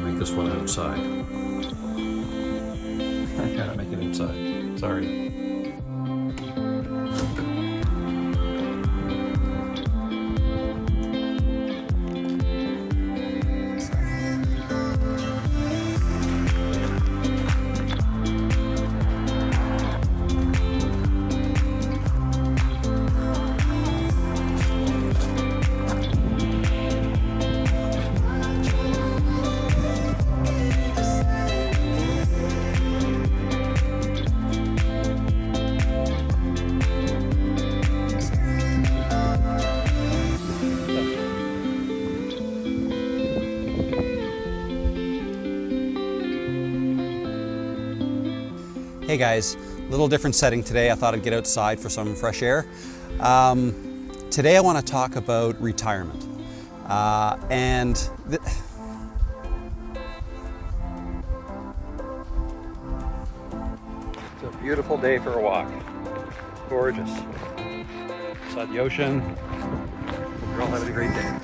make this one outside. I gotta make it inside. Sorry. Hey guys, little different setting today. I thought I'd get outside for some fresh air. Today I want to talk about retirement. It's a beautiful day for a walk. Gorgeous. Beside the ocean. Hope you're all having a great day.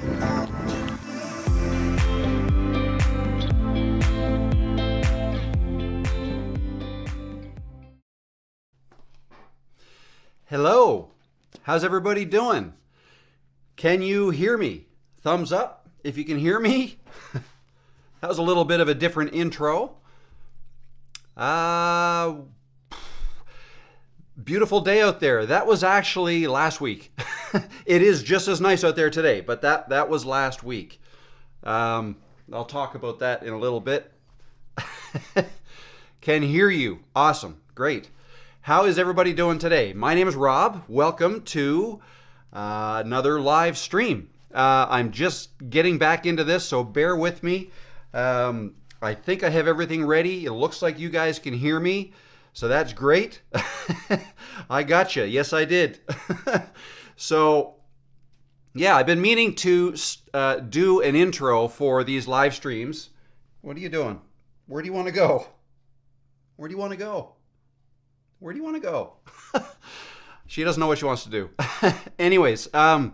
Hello, how's everybody doing? Can you hear me? Thumbs up if you can hear me. That was a little bit of a different intro. Beautiful day out there. That was actually last week. It is just as nice out there today, but that was last week. I'll talk about that in a little bit. Can hear you. Awesome. Great. How is everybody doing today? My name is Rob. Welcome to another live stream. I'm just getting back into this, so bear with me. I think I have everything ready. It looks like you guys can hear me, so that's great. I gotcha. Yes, I did. So, yeah, I've been meaning to do an intro for these live streams. What are you doing? Where do you want to go? Where do you want to go? Where do you want to go? She doesn't know what she wants to do. Anyways, I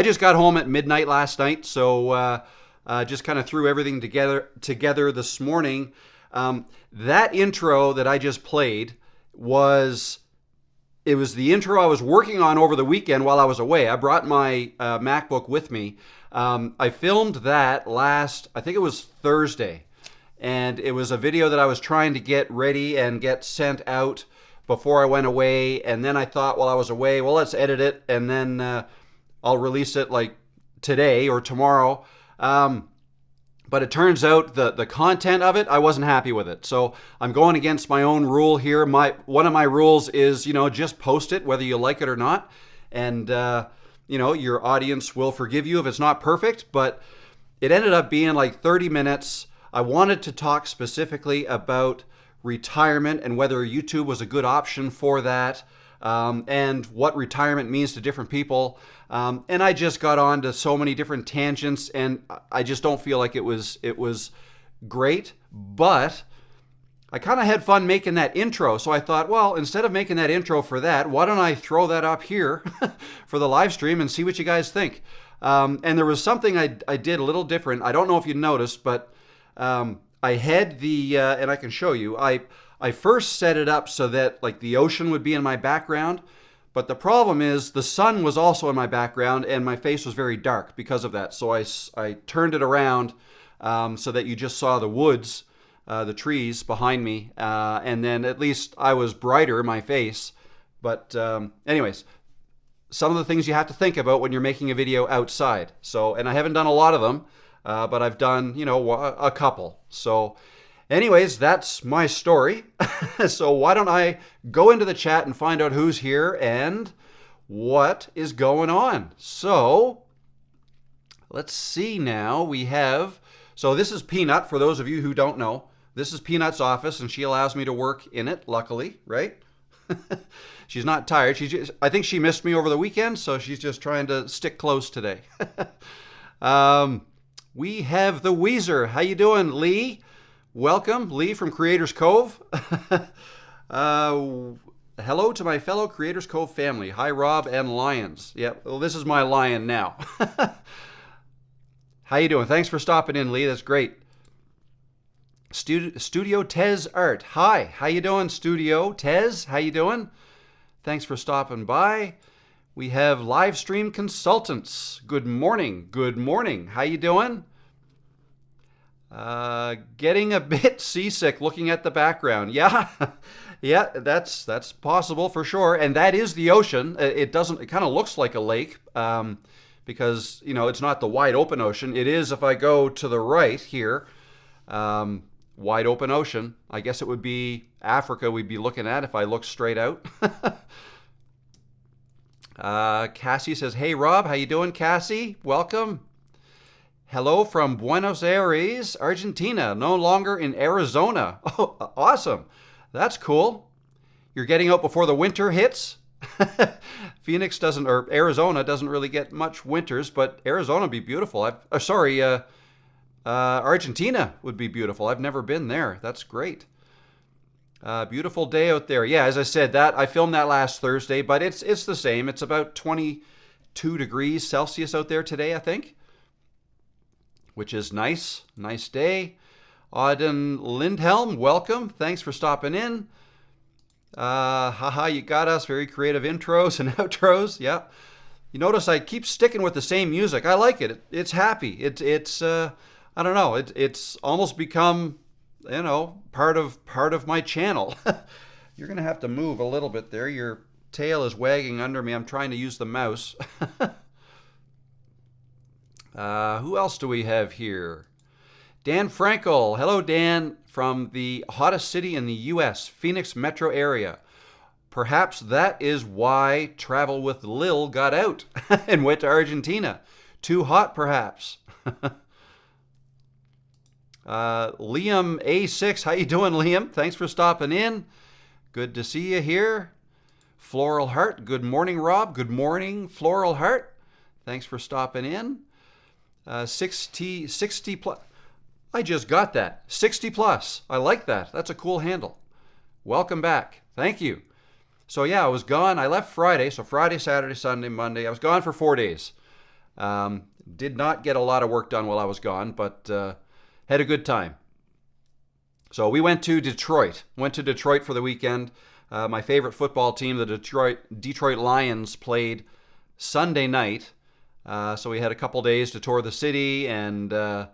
just got home at midnight last night, so just kind of threw everything together this morning. That intro that I just played was the intro I was working on over the weekend while I was away. I brought my MacBook with me. I filmed that I think it was Thursday, and it was a video that I was trying to get ready and get sent out before I went away, and then I thought while I was away, well, let's edit it, and then I'll release it like today or tomorrow. But it turns out the content of it, I wasn't happy with it. So I'm going against my own rule here. One of my rules is, just post it whether you like it or not. And, your audience will forgive you if it's not perfect, but it ended up being like 30 minutes. I wanted to talk specifically about retirement and whether YouTube was a good option for that, and what retirement means to different people. And I just got on to so many different tangents, and I just don't feel like it was great, but I kind of had fun making that intro. So I thought, well, instead of making that intro for that, why don't I throw that up here for the live stream and see what you guys think? And there was something I did a little different. I don't know if you noticed, but I had and I can show you, I first set it up so that like the ocean would be in my background, but the problem is the sun was also in my background and my face was very dark because of that. So I turned it around so that you just saw the woods, the trees behind me, and then at least I was brighter in my face. But anyways, some of the things you have to think about when you're making a video outside. So, and I haven't done a lot of them. But I've done, a couple. So anyways, that's my story. So why don't I go into the chat and find out who's here and what is going on. So let's see now. So this is Peanut, for those of you who don't know. This is Peanut's office, and she allows me to work in it, luckily, right? She's not tired. I think she missed me over the weekend, so she's just trying to stick close today. We have the Weezer. How you doing, Lee? Welcome, Lee from Creators Cove. Hello to my fellow Creators Cove family. Hi, Rob and Lions. Yep, well, this is my lion now. How you doing? Thanks for stopping in, Lee. That's great. Studio Tez Art. Hi, how you doing, Studio Tez? How you doing? Thanks for stopping by. We have live stream consultants. Good morning. Good morning. How you doing? Getting a bit seasick looking at the background. Yeah, yeah, that's possible for sure. And that is the ocean. It kind of looks like a lake because, it's not the wide open ocean. It is, if I go to the right here, wide open ocean. I guess it would be Africa we'd be looking at if I look straight out. Cassie says, hey, Rob, how you doing, Cassie? Welcome. Hello from Buenos Aires, Argentina, no longer in Arizona. Oh, awesome. That's cool. You're getting out before the winter hits? Phoenix doesn't, or Arizona doesn't really get much winters, but Arizona would be beautiful. Argentina would be beautiful. I've never been there. That's great. Beautiful day out there. Yeah, as I said, I filmed that last Thursday, but it's the same. It's about 22 degrees Celsius out there today, I think, which is nice. Nice day. Auden Lindhelm, welcome. Thanks for stopping in. You got us. Very creative intros and outros. Yeah. You notice I keep sticking with the same music. I like it. It's happy. It's I don't know. It's almost become, part of my channel. You're going to have to move a little bit there. Your tail is wagging under me. I'm trying to use the mouse. Who else do we have here? Dan Frankel. Hello, Dan, from the hottest city in the U.S., Phoenix metro area. Perhaps that is why Travel with Lil got out and went to Argentina. Too hot, perhaps. Liam A6. How you doing, Liam? Thanks for stopping in. Good to see you here. Floral Heart. Good morning, Rob. Good morning, Floral Heart. Thanks for stopping in. 60 plus. I just got that. 60 plus. I like that. That's a cool handle. Welcome back. Thank you. So yeah, I was gone. I left Friday. So Friday, Saturday, Sunday, Monday. I was gone for 4 days. Did not get a lot of work done while I was gone, but had a good time. So we went to Detroit. Went to Detroit for the weekend. My favorite football team, the Detroit Lions, played Sunday night. So we had a couple days to tour the city, and it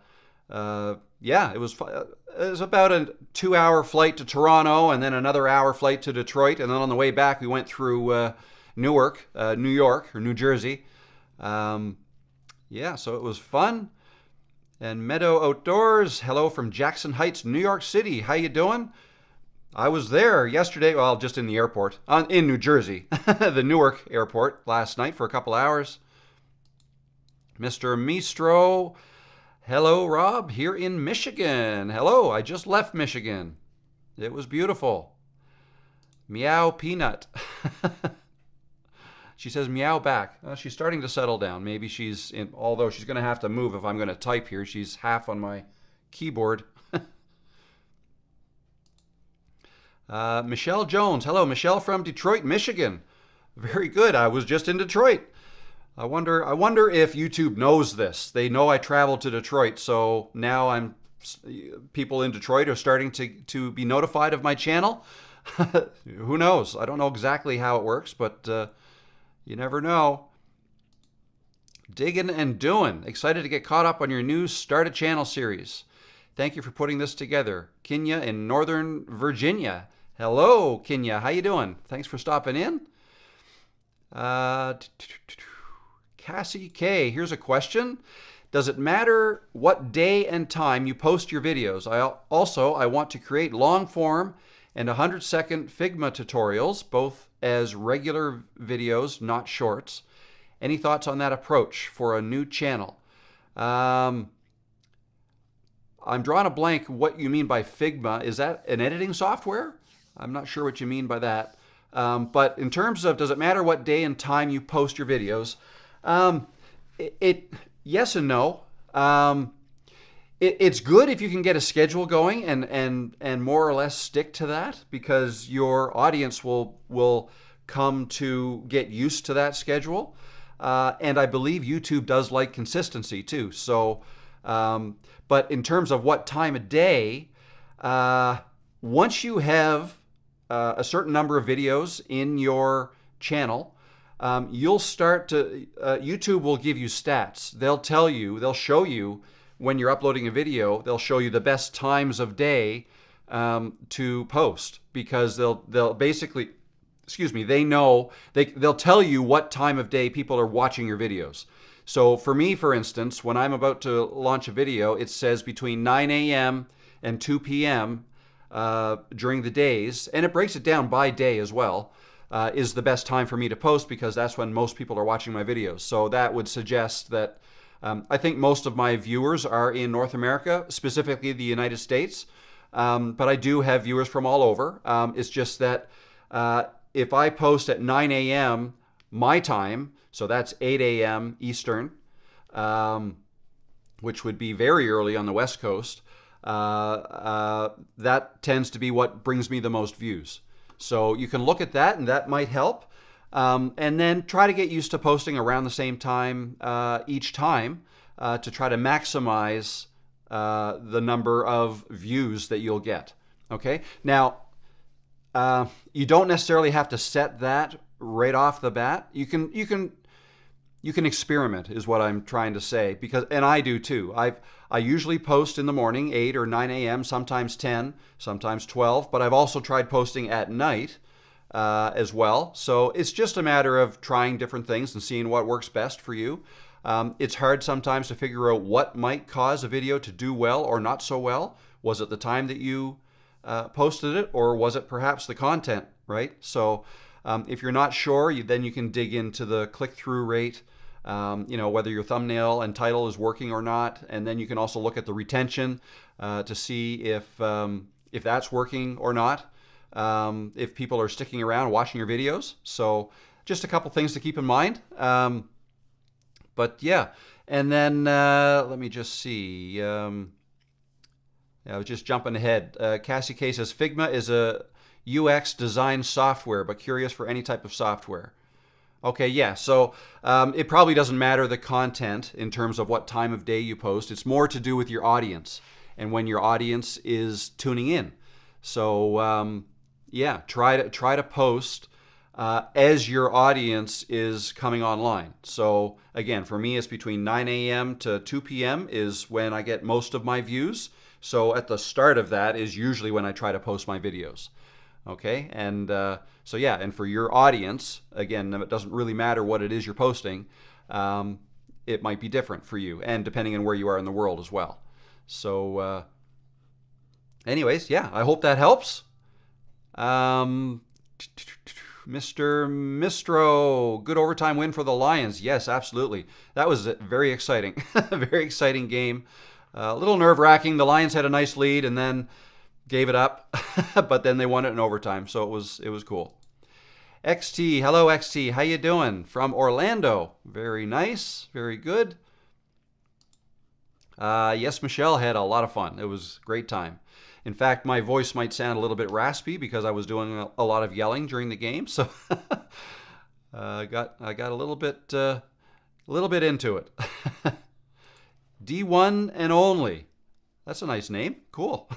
was about a 2-hour flight to Toronto, and then another hour flight to Detroit, and then on the way back we went through Newark, New York, or New Jersey. So it was fun. And Meadow Outdoors, hello from Jackson Heights, New York City. How you doing? I was there yesterday, well, just in the airport, in New Jersey, the Newark airport last night for a couple hours. Mr. Mistro, hello, Rob, here in Michigan. Hello, I just left Michigan. It was beautiful. Meow Peanut. She says meow back. She's starting to settle down. Maybe although she's going to have to move if I'm going to type here. She's half on my keyboard. Michelle Jones. Hello, Michelle from Detroit, Michigan. Very good. I was just in Detroit. I wonder if YouTube knows this. They know I traveled to Detroit, so now people in Detroit are starting to be notified of my channel. Who knows? I don't know exactly how it works, but you never know. Digging and doing. Excited to get caught up on your new Start a Channel series. Thank you for putting this together. Kenya in Northern Virginia. Hello, Kenya. How you doing? Thanks for stopping in. Cassie K. Here's a question. Does it matter what day and time you post your videos? I want to create long form and 100-second Figma tutorials, both as regular videos, not shorts. Any thoughts on that approach for a new channel? I'm drawing a blank what you mean by Figma. Is that an editing software? I'm not sure what you mean by that. But in terms of does it matter what day and time you post your videos, yes and no. It's good if you can get a schedule going and more or less stick to that, because your audience will come to get used to that schedule. And I believe YouTube does like consistency too. So, but in terms of what time of day, Once you have a certain number of videos in your channel, you'll start to, YouTube will give you stats. They'll show you when you're uploading a video, they'll show you the best times of day to post, because they'll basically, they know, they'll tell you what time of day people are watching your videos. So for me, for instance, when I'm about to launch a video, it says between 9 a.m. and 2 p.m. During the days, and it breaks it down by day as well, is the best time for me to post, because that's when most people are watching my videos. So that would suggest that I think most of my viewers are in North America, specifically the United States, but I do have viewers from all over. It's just that if I post at 9 a.m. my time, so that's 8 a.m. Eastern, which would be very early on the West Coast, that tends to be what brings me the most views. So you can look at that, and that might help. And then try to get used to posting around the same time each time to try to maximize the number of views that you'll get. Okay? Now, you don't necessarily have to set that right off the bat. You can experiment, is what I'm trying to say, because, and I do too. I usually post in the morning, 8 or 9 a.m., sometimes 10, sometimes 12, but I've also tried posting at night as well. So it's just a matter of trying different things and seeing what works best for you. It's hard sometimes to figure out what might cause a video to do well or not so well. Was it the time that you posted it, or was it perhaps the content, right? So if you're not sure, then you can dig into the click-through rate, whether your thumbnail and title is working or not, and then you can also look at the retention to see if that's working or not, if people are sticking around watching your videos. So just a couple things to keep in mind. But yeah, and then let me just see. I was just jumping ahead. Cassie K says Figma is a UX design software, but curious for any type of software. Okay, yeah, so it probably doesn't matter the content in terms of what time of day you post. It's more to do with your audience and when your audience is tuning in. So yeah, try to post as your audience is coming online. So again, for me, it's between 9 a.m. to 2 p.m. is when I get most of my views. So at the start of that is usually when I try to post my videos. Okay, and so yeah, and for your audience, again, it doesn't really matter what it is you're posting. It might be different for you, and depending on where you are in the world as well. So anyways, yeah, I hope that helps. Mr. Mistro, good overtime win for the Lions. Yes, absolutely. That was very exciting. Very exciting game. A little nerve-wracking. The Lions had a nice lead and then gave it up, but then they won it in overtime, so it was cool. XT, hello XT, how you doing? From Orlando. Very nice, very good. Yes, Michelle had a lot of fun. It was a great time. In fact, my voice might sound a little bit raspy because I was doing a lot of yelling during the game, so I got a little bit into it. D1 and only. That's a nice name. Cool.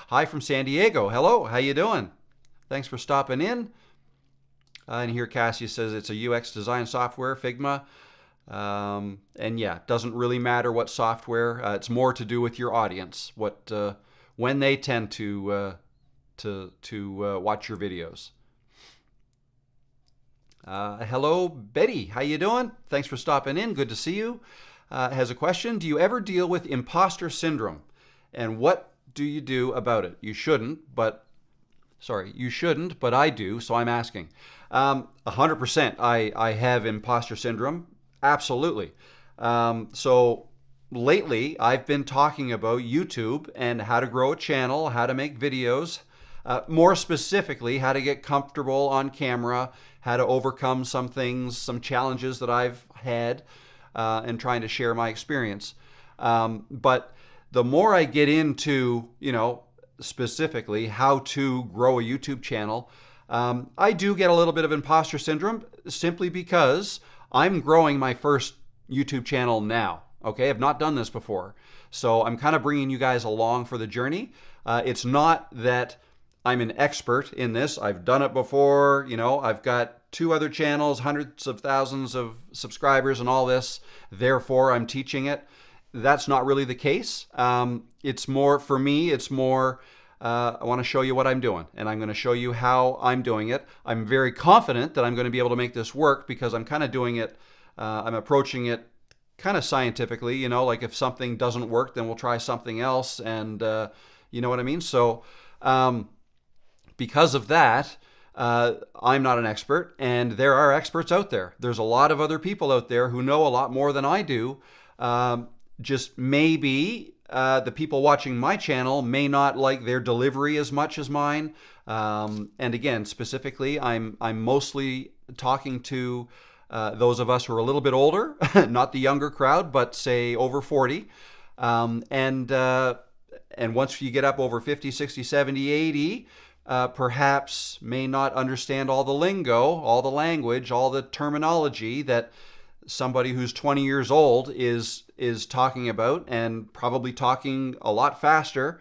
Hi from San Diego. Hello. How you doing? Thanks for stopping in. And here Cassie says it's a UX design software, Figma. And yeah, it doesn't really matter what software. It's more to do with your audience, when they tend to watch your videos. Hello, Betty. How you doing? Thanks for stopping in. Good to see you. Has a question. Do you ever deal with imposter syndrome? And what do you do about it? You shouldn't, but I do, so I'm asking. 100%, I have imposter syndrome. Absolutely. So lately, I've been talking about YouTube and how to grow a channel, how to make videos, more specifically, how to get comfortable on camera, how to overcome some things, some challenges that I've had, and trying to share my experience. But the more I get into, specifically how to grow a YouTube channel, I do get a little bit of imposter syndrome simply because I'm growing my first YouTube channel now. Okay, I've not done this before. So I'm kind of bringing you guys along for the journey. It's not that I'm an expert in this. I've done it before. I've got 2 other channels, hundreds of thousands of subscribers and all this. Therefore, I'm teaching it. That's not really the case. It's more, for me, it's more, I want to show you what I'm doing, and I'm going to show you how I'm doing it. I'm very confident that I'm going to be able to make this work because I'm kind of doing it, I'm approaching it kind of scientifically, like if something doesn't work, then we'll try something else, and you know what I mean? So because of that, I'm not an expert, and there are experts out there. There's a lot of other people out there who know a lot more than I do. Just maybe the people watching my channel may not like their delivery as much as mine. And again, specifically, I'm mostly talking to those of us who are a little bit older, not the younger crowd, but say over 40. And once you get up over 50, 60, 70, 80, perhaps may not understand all the lingo, all the language, all the terminology that somebody who's 20 years old is talking about, and probably talking a lot faster.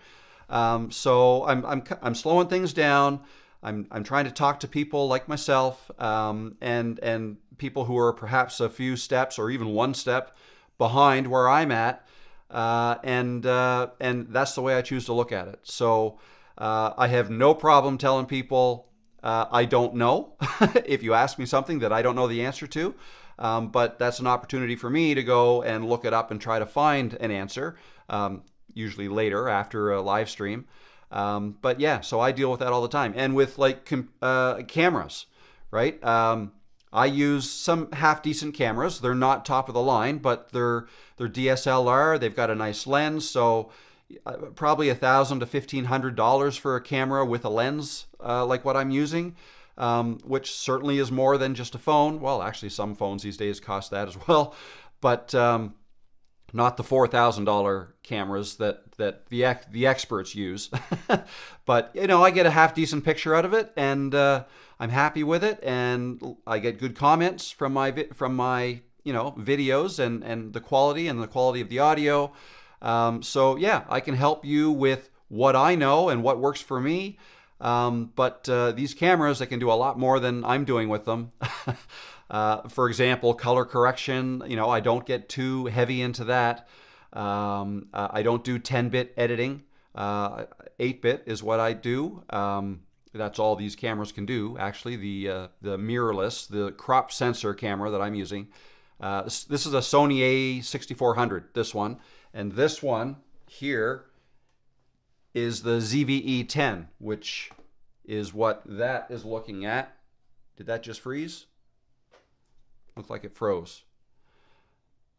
So I'm slowing things down. I'm trying to talk to people like myself, and people who are perhaps a few steps or even one step behind where I'm at, and that's the way I choose to look at it. So I have no problem telling people I don't know if you ask me something that I don't know the answer to. But that's an opportunity for me to go and look it up and try to find an answer, usually later after a live stream. But yeah, so I deal with that all the time. And with like cameras, right? I use some half-decent cameras. They're not top of the line, but they're DSLR. They've got a nice lens, so probably $1,000 to $1,500 for a camera with a lens like what I'm using. Which certainly is more than just a phone. Well, actually, some phones these days cost that as well, but not the $4,000 cameras that the experts use. But I get a half decent picture out of it, and I'm happy with it, and I get good comments from my videos and the quality of the audio. So yeah, I can help you with what I know and what works for me. But these cameras, they can do a lot more than I'm doing with them. For example, color correction, I don't get too heavy into that. I don't do 10-bit editing. 8-bit is what I do. That's all these cameras can do. Actually, the mirrorless, the crop sensor camera that I'm using. This is a Sony A6400, this one. And this one here is the ZVE10, which is what that is looking at. Did that just freeze? Looks like it froze.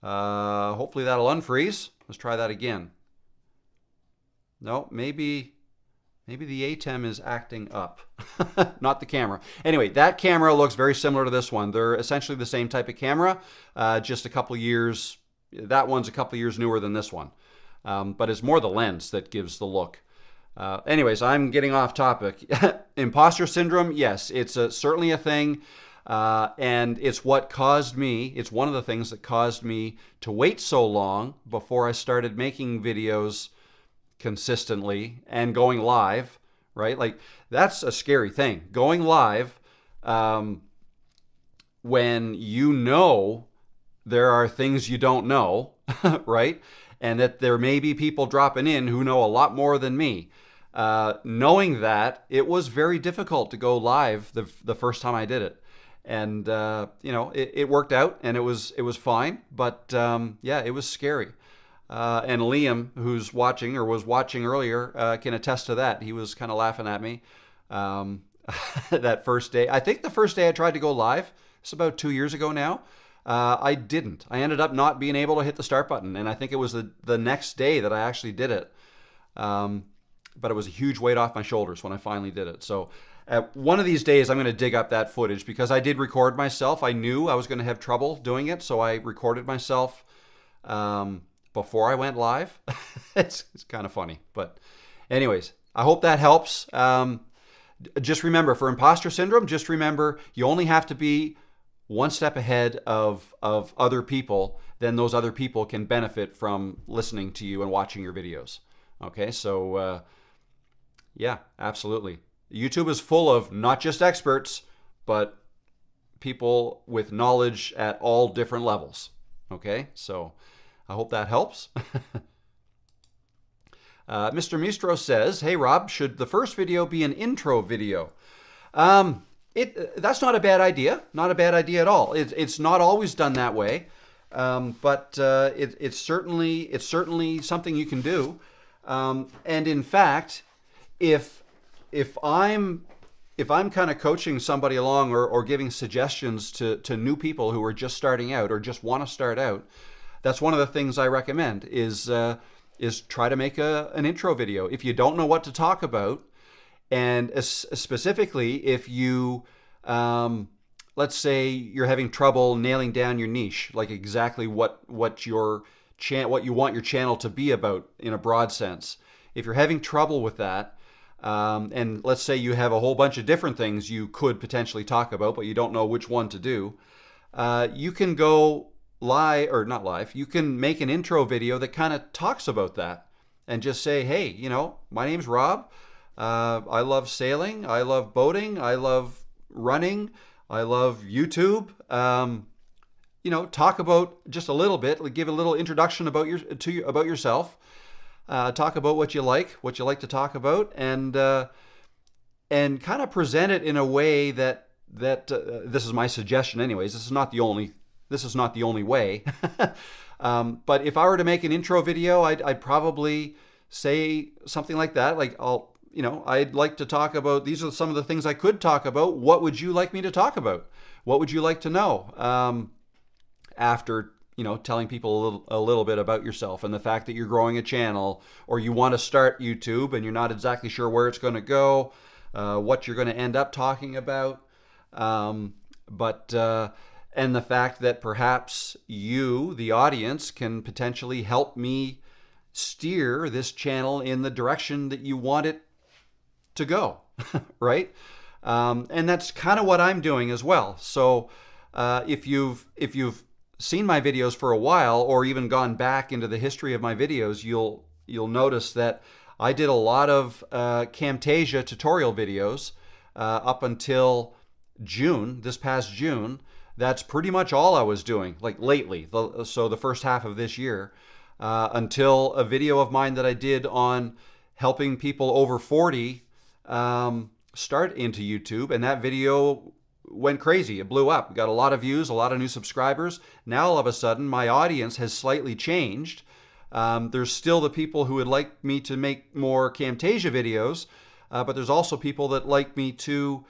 Hopefully that'll unfreeze. Let's try that again. No, maybe the ATEM is acting up, not the camera. Anyway, that camera looks very similar to this one. They're essentially the same type of camera, just a couple years. That one's a couple years newer than this one. But it's more the lens that gives the look. Anyways, I'm getting off topic. Imposter syndrome, yes, it's certainly a thing. And it's one of the things that caused me to wait so long before I started making videos consistently and going live, right? Like, that's a scary thing. Going live when there are things you don't know, right? And that there may be people dropping in who know a lot more than me. Knowing that, it was very difficult to go live the first time I did it. And, it worked out, and it was fine. But, yeah, it was scary. And Liam, who's watching or was watching earlier, can attest to that. He was kind of laughing at me that first day. I think the first day I tried to go live, it's about 2 years ago now, I didn't. I ended up not being able to hit the start button, and I think it was the next day that I actually did it. But it was a huge weight off my shoulders when I finally did it. So one of these days I'm going to dig up that footage, because I did record myself. I knew I was going to have trouble doing it, so I recorded myself before I went live. It's kind of funny. But anyways, I hope that helps. Just remember, for imposter syndrome, just remember you only have to be one step ahead of other people. Then those other people can benefit from listening to you and watching your videos. Okay, so Yeah, absolutely. YouTube is full of not just experts, but people with knowledge at all different levels. Okay, so I hope that helps. Mr. Mistro says, "Hey Rob, should the first video be an intro video?" That's not a bad idea. Not a bad idea at all. It's not always done that way, but it's certainly something you can do. And in fact, if I'm kind of coaching somebody along or giving suggestions to new people who are just starting out or just want to start out, that's one of the things I recommend is try to make an intro video. If you don't know what to talk about, and specifically if you, let's say you're having trouble nailing down your niche, like exactly what you want your channel to be about in a broad sense. If you're having trouble with that, and let's say you have a whole bunch of different things you could potentially talk about, but you don't know which one to do, you can go live, or not live, you can make an intro video that kind of talks about that and just say, hey, my name's Rob. I love sailing. I love boating. I love running. I love YouTube. Talk about just a little bit, like give a little introduction about yourself. Talk about what you like to talk about, and kind of present it in a way that this is my suggestion, anyways. This is not the only way. But if I were to make an intro video, I'd probably say something like that, like I'd like to talk about, these are some of the things I could talk about. What would you like me to talk about? What would you like to know? After telling people a little bit about yourself and the fact that you're growing a channel, or you want to start YouTube and you're not exactly sure where it's going to go, what you're going to end up talking about, and the fact that perhaps you, the audience, can potentially help me steer this channel in the direction that you want it to go, right? And that's kind of what I'm doing as well. So if you've seen my videos for a while, or even gone back into the history of my videos, you'll notice that I did a lot of Camtasia tutorial videos up until June, this past June. That's pretty much all I was doing, like lately, so the first half of this year, until a video of mine that I did on helping people over 40 start into YouTube, and that video went crazy. It blew up. Got a lot of views, a lot of new subscribers. Now all of a sudden my audience has slightly changed. There's still the people who would like me to make more Camtasia videos, but there's also people that like me to,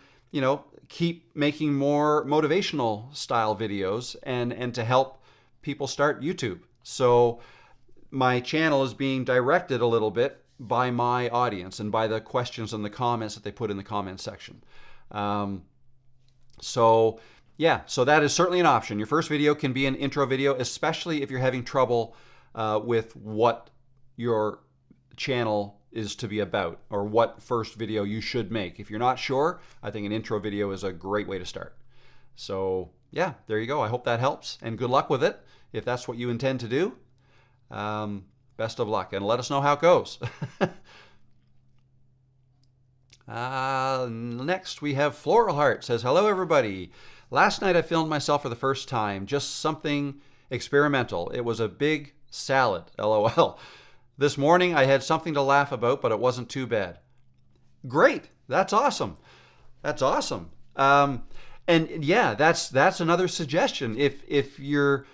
keep making more motivational style videos and to help people start YouTube. So my channel is being directed a little bit by my audience and by the questions and the comments that they put in the comment section. So that is certainly an option. Your first video can be an intro video, especially if you're having trouble with what your channel is to be about, or what first video you should make. If you're not sure, I think an intro video is a great way to start. So yeah, there you go. I hope that helps, and good luck with it if that's what you intend to do. Best of luck, and let us know how it goes. Next we have Floral Heart. Says, hello everybody. Last night I filmed myself for the first time, just something experimental. It was a big salad, LOL. This morning I had something to laugh about, but it wasn't too bad. Great, that's awesome. That's awesome. And yeah, that's another suggestion. If you're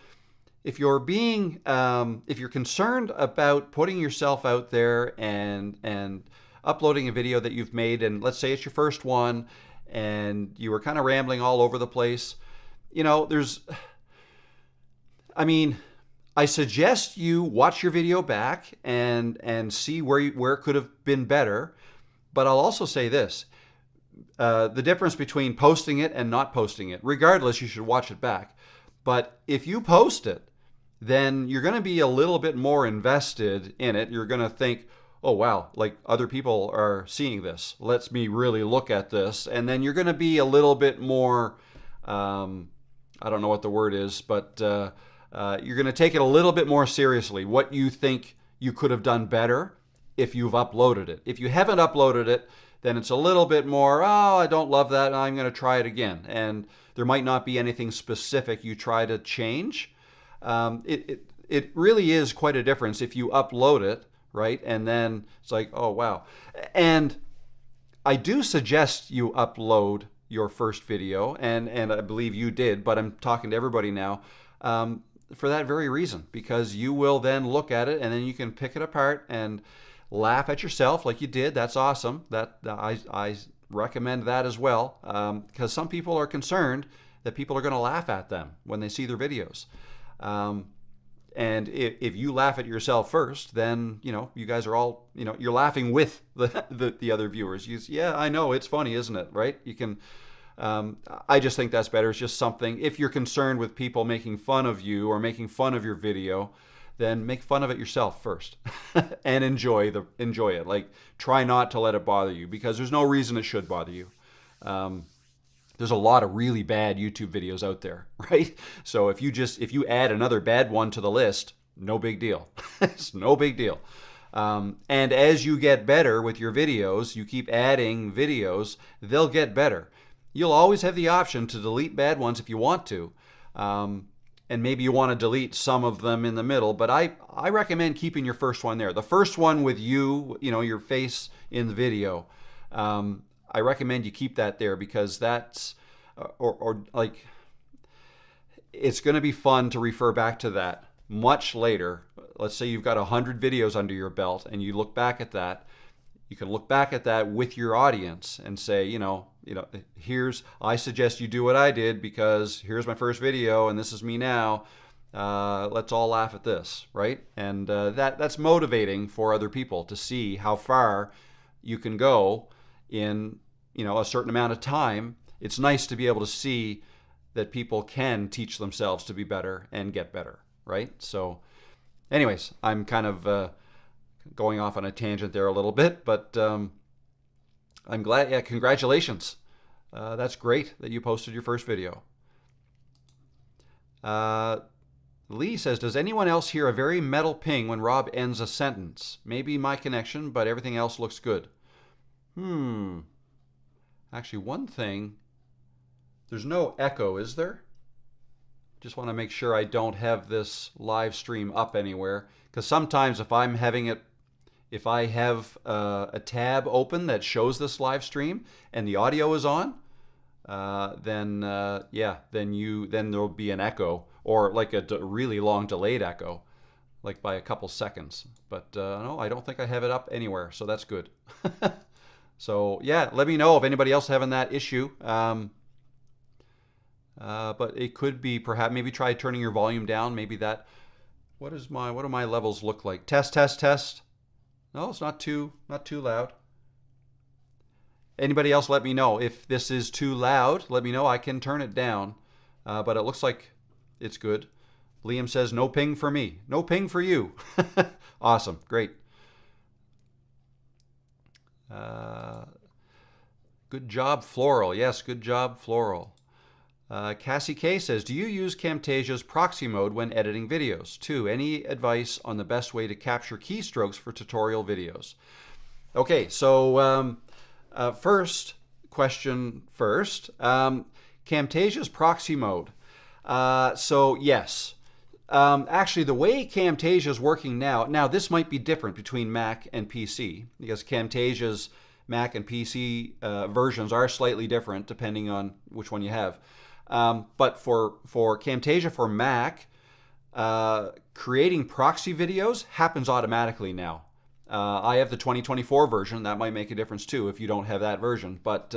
concerned about putting yourself out there and uploading a video that you've made, and let's say it's your first one and you were kind of rambling all over the place, I suggest you watch your video back and see where it could have been better. But I'll also say this, the difference between posting it and not posting it, regardless, you should watch it back. But if you post it, then you're going to be a little bit more invested in it. You're going to think, oh, wow, like other people are seeing this. Let me really look at this. And then you're going to be a little bit more, I don't know what the word is, but you're going to take it a little bit more seriously. What you think you could have done better if you've uploaded it. If you haven't uploaded it, then it's a little bit more, oh, I don't love that, I'm going to try it again. And there might not be anything specific you try to change. It really is quite a difference if you upload it, right? And then it's like, oh, wow. And I do suggest you upload your first video, and I believe you did, but I'm talking to everybody now, for that very reason, because you will then look at it and then you can pick it apart and laugh at yourself like you did. That's awesome. I recommend that as well, because some people are concerned that people are going to laugh at them when they see their videos. And if you laugh at yourself first, then, you guys are all, you're laughing with the other viewers. Yeah, I know, it's funny, isn't it? Right? You can, I just think that's better. It's just something, if you're concerned with people making fun of you or making fun of your video, then make fun of it yourself first and enjoy it. Like, try not to let it bother you, because there's no reason it should bother you. There's a lot of really bad YouTube videos out there, right? So if you add another bad one to the list, no big deal. It's no big deal. And as you get better with your videos, you keep adding videos, they'll get better. You'll always have the option to delete bad ones if you want to. And maybe you want to delete some of them in the middle, but I recommend keeping your first one there. The first one with your face in the video. I recommend you keep that there, because that's, or like, it's going to be fun to refer back to that much later. Let's say you've got 100 videos under your belt and you look back at that. You can look back at that with your audience and say, I suggest you do what I did, because here's my first video and this is me now. Let's all laugh at this, right? And that's motivating for other people to see how far you can go in a certain amount of time. It's nice to be able to see that people can teach themselves to be better and get better, right? So anyways, I'm kind of going off on a tangent there a little bit, but I'm glad. Yeah, congratulations. That's great that you posted your first video. Lee says, does anyone else hear a very metal ping when Rob ends a sentence? Maybe my connection, but everything else looks good. Actually, one thing, there's no echo, is there? Just want to make sure I don't have this live stream up anywhere, because sometimes if I have a tab open that shows this live stream and the audio is on, then there'll be an echo, or like a really long delayed echo, like by a couple seconds. But no, I don't think I have it up anywhere, so that's good. So yeah, let me know if anybody else having that issue. But it could be, perhaps, maybe try turning your volume down. Maybe that. What do my levels look like? Test, test, test. No, it's not too loud. Anybody else, let me know if this is too loud. Let me know. I can turn it down. But it looks like it's good. Liam says no ping for me. No ping for you. Awesome. Great. Good job, Floral. Yes, good job, Floral. Cassie K says, do you use Camtasia's proxy mode when editing videos? 2, any advice on the best way to capture keystrokes for tutorial videos? Okay, so first question first. Camtasia's proxy mode. So yes. Actually, the way Camtasia is working now this might be different between Mac and PC, because Camtasia's Mac and PC versions are slightly different depending on which one you have. But for Camtasia for Mac, creating proxy videos happens automatically now. I have the 2024 version. That might make a difference too if you don't have that version. But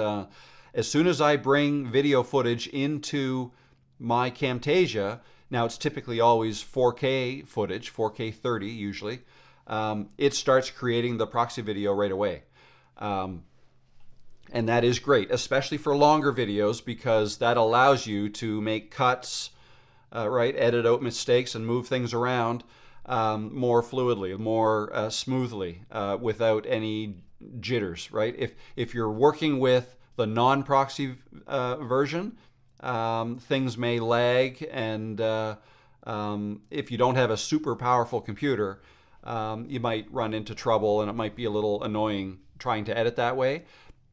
as soon as I bring video footage into my Camtasia, now it's typically always 4K footage, 4K 30 usually, it starts creating the proxy video right away. And that is great, especially for longer videos, because that allows you to make cuts, right, edit out mistakes and move things around more fluidly, more smoothly, without any jitters, right? If you're working with the non-proxy version, things may lag, and if you don't have a super powerful computer, you might run into trouble and it might be a little annoying trying to edit that way.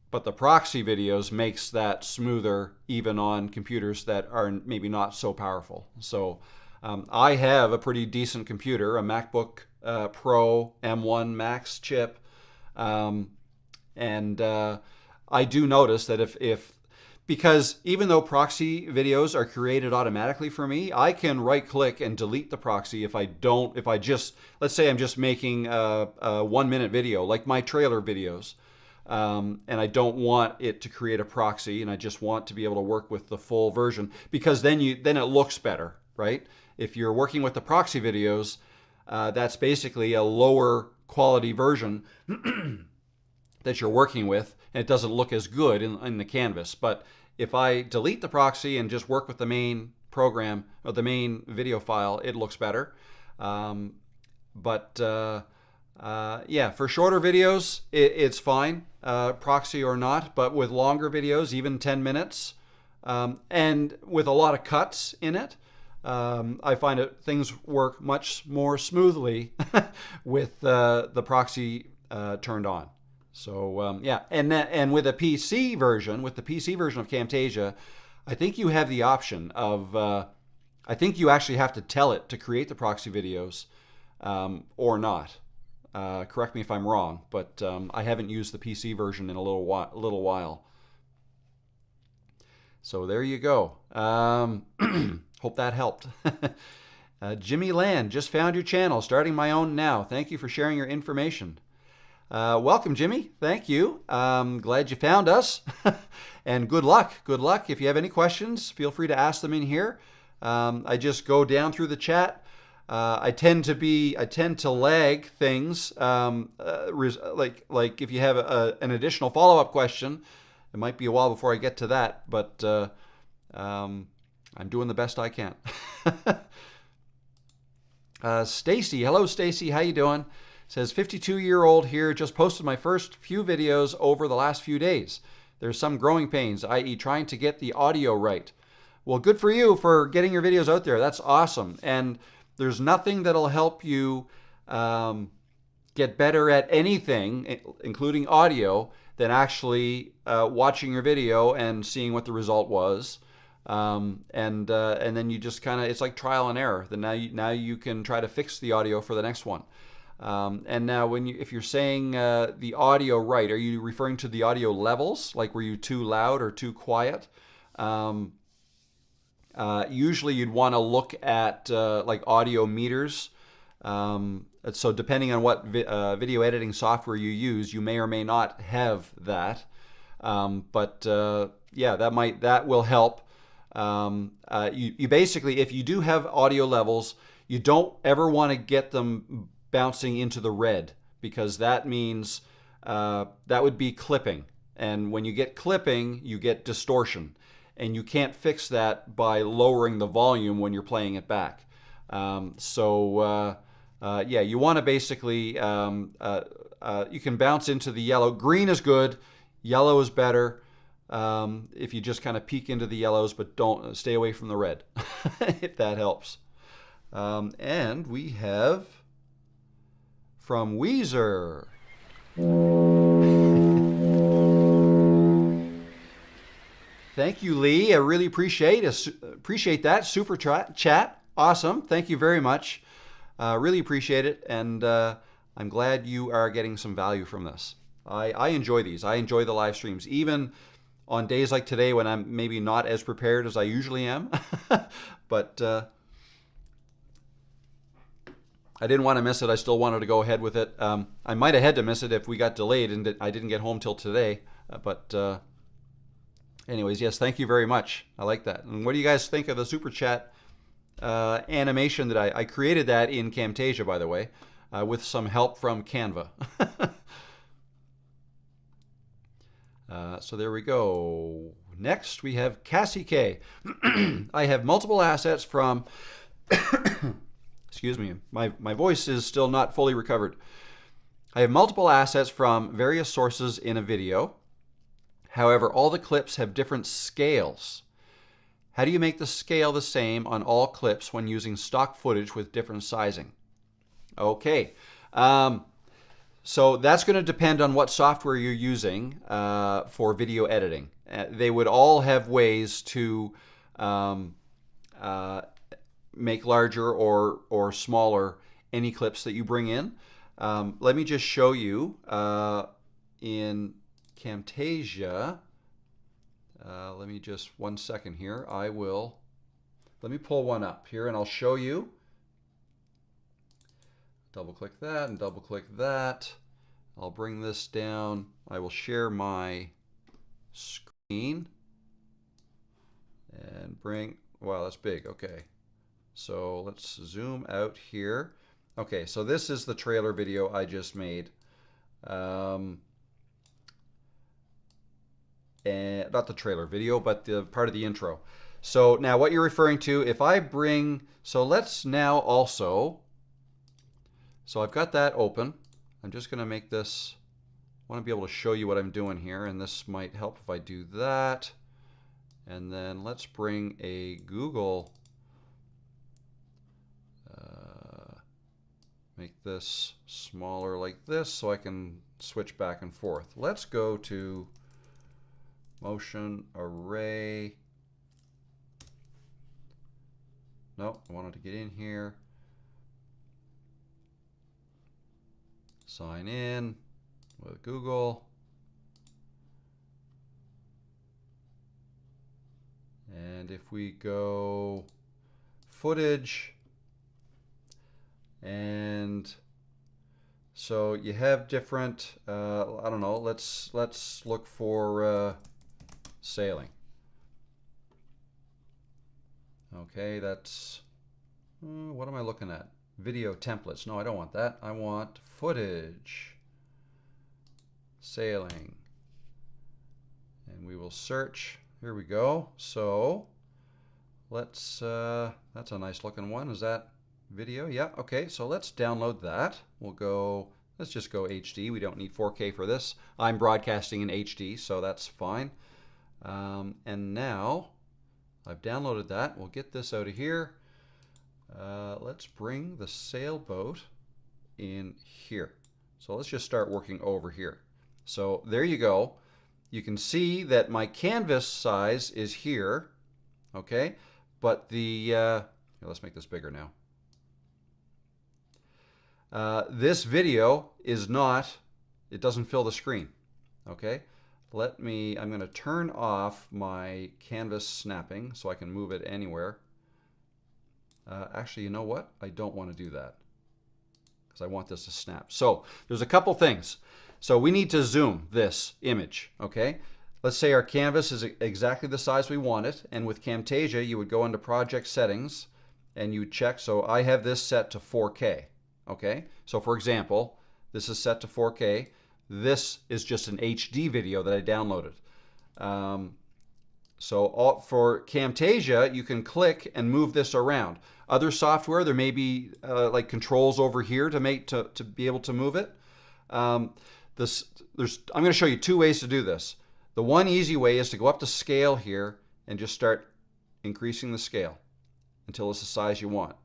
But the proxy videos makes that smoother even on computers that are maybe not so powerful. So I have a pretty decent computer, a MacBook Pro M1 Max chip. And I do notice that if because even though proxy videos are created automatically for me, I can right click and delete the proxy if I just, let's say I'm just making a 1 minute video like my trailer videos. And I don't want it to create a proxy, and I just want to be able to work with the full version, because then it looks better, right? If you're working with the proxy videos, that's basically a lower quality version that you're working with, and it doesn't look as good in the canvas. But if I delete the proxy and just work with the main program or the main video file, it looks better. Yeah, for shorter videos, it's fine, proxy or not. But with longer videos, even 10 minutes, and with a lot of cuts in it, I find that things work much more smoothly with the proxy turned on. So yeah, and with the PC version, of Camtasia, I think you have the option of, I think you actually have to tell it to create the proxy videos or not. Correct me if I'm wrong, but I haven't used the PC version in a little while. So there you go. Hope that helped. Jimmy Land, just found your channel, starting my own now. Thank you for sharing your information. Welcome, Jimmy. Thank you. Glad you found us. And good luck. Good luck. If you have any questions, feel free to ask them in here. I just go down through the chat. I tend to lag things. Like if you have an additional follow-up question, it might be a while before I get to that, but I'm doing the best I can. Stacy, hello Stacy, how you doing? Says 52-year-old here, just posted my first few videos over the last few days. There's some growing pains, i.e. trying to get the audio right. Well, good for you for getting your videos out there. That's awesome. And there's nothing that'll help you get better at anything, including audio, than actually watching your video and seeing what the result was. And then you just kind of, it's like trial and error. Then now you can try to fix the audio for the next one. And now if you're saying the audio right, are you referring to the audio levels? Like were you too loud or too quiet? Usually you'd want to look at like audio meters. So depending on what video editing software you use, you may or may not have that. Yeah, that will help. You basically, if you do have audio levels, you don't ever want to get them bouncing into the red, because that means that would be clipping. And when you get clipping, you get distortion. And you can't fix that by lowering the volume when you're playing it back. Yeah, you want to basically, you can bounce into the yellow. Green is good, yellow is better. If you just kind of peek into the yellows, but don't stay away from the red, if that helps. And we have from Weezer. Thank you, Lee. I really appreciate that super chat. Awesome. Thank you very much. Really appreciate it, and I'm glad you are getting some value from this. I enjoy these. I enjoy the live streams, even on days like today when I'm maybe not as prepared as I usually am. But I didn't want to miss it. I still wanted to go ahead with it. I might have had to miss it if we got delayed and I didn't get home till today. Anyways, yes, thank you very much. I like that. And what do you guys think of the super chat animation that I created that in Camtasia, by the way, with some help from Canva. So there we go. Next, we have Cassie K. I have multiple assets from... Excuse me, my voice is still not fully recovered. I have multiple assets from various sources in a video. However, all the clips have different scales. How do you make the scale the same on all clips when using stock footage with different sizing? Okay, So that's going to depend on what software you're using for video editing. They would all have ways to make larger or smaller any clips that you bring in. Let me just show you in Camtasia. Let me just 1 second here. Let me pull one up here and I'll show you. Double click that and double click that. I'll bring this down. I will share my screen and bring, wow, that's big. Okay. So let's zoom out here. Okay, so this is the trailer video I just made. And not the trailer video, but the part of the intro. So now what you're referring to, if I bring, so let's now also, so I've got that open. I'm just going to make this, I want to be able to show you what I'm doing here, and this might help if I do that. And then let's bring a Google, make this smaller like this so I can switch back and forth. Let's go to motion array. Nope, I wanted to get in here. Sign in with Google. And if we go footage, and so you have different, I don't know, let's look for sailing. Okay, that's, what am I looking at? Video templates. No, I don't want that. I want footage, sailing, and we will search. Here we go. So let's, that's a nice looking one. Is that video? Yeah, okay, so let's download that. We'll go, let's just go HD. We don't need 4K for this. I'm broadcasting in HD, so that's fine. And now I've downloaded that. We'll get this out of here. Let's bring the sailboat in here. So let's just start working over here. So there you go. You can see that my canvas size is here, okay? But the, let's make this bigger now. This video is not, it doesn't fill the screen, okay? I'm going to turn off my canvas snapping so I can move it anywhere. Actually, you know what? I don't want to do that because I want this to snap. So there's a couple things. So we need to zoom this image, okay? Let's say our canvas is exactly the size we want it, and with Camtasia, you would go into project settings and you would check. So I have this set to 4K, okay? So for example, this is set to 4K. This is just an HD video that I downloaded. For Camtasia, you can click and move this around. Other software, there may be like controls over here to be able to move it. I'm going to show you two ways to do this. The one easy way is to go up to scale here and just start increasing the scale until it's the size you want.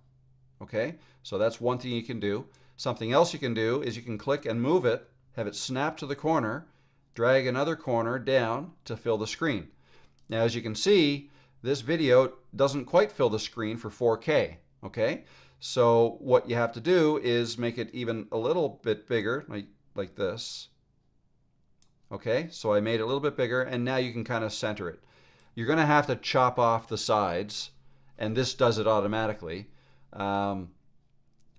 Okay, so that's one thing you can do. Something else you can do is you can click and move it, have it snap to the corner, drag another corner down to fill the screen. Now, as you can see, this video doesn't quite fill the screen for 4K, okay? So what you have to do is make it even a little bit bigger, like this. Okay, so I made it a little bit bigger, and now you can kind of center it. You're going to have to chop off the sides, and this does it automatically,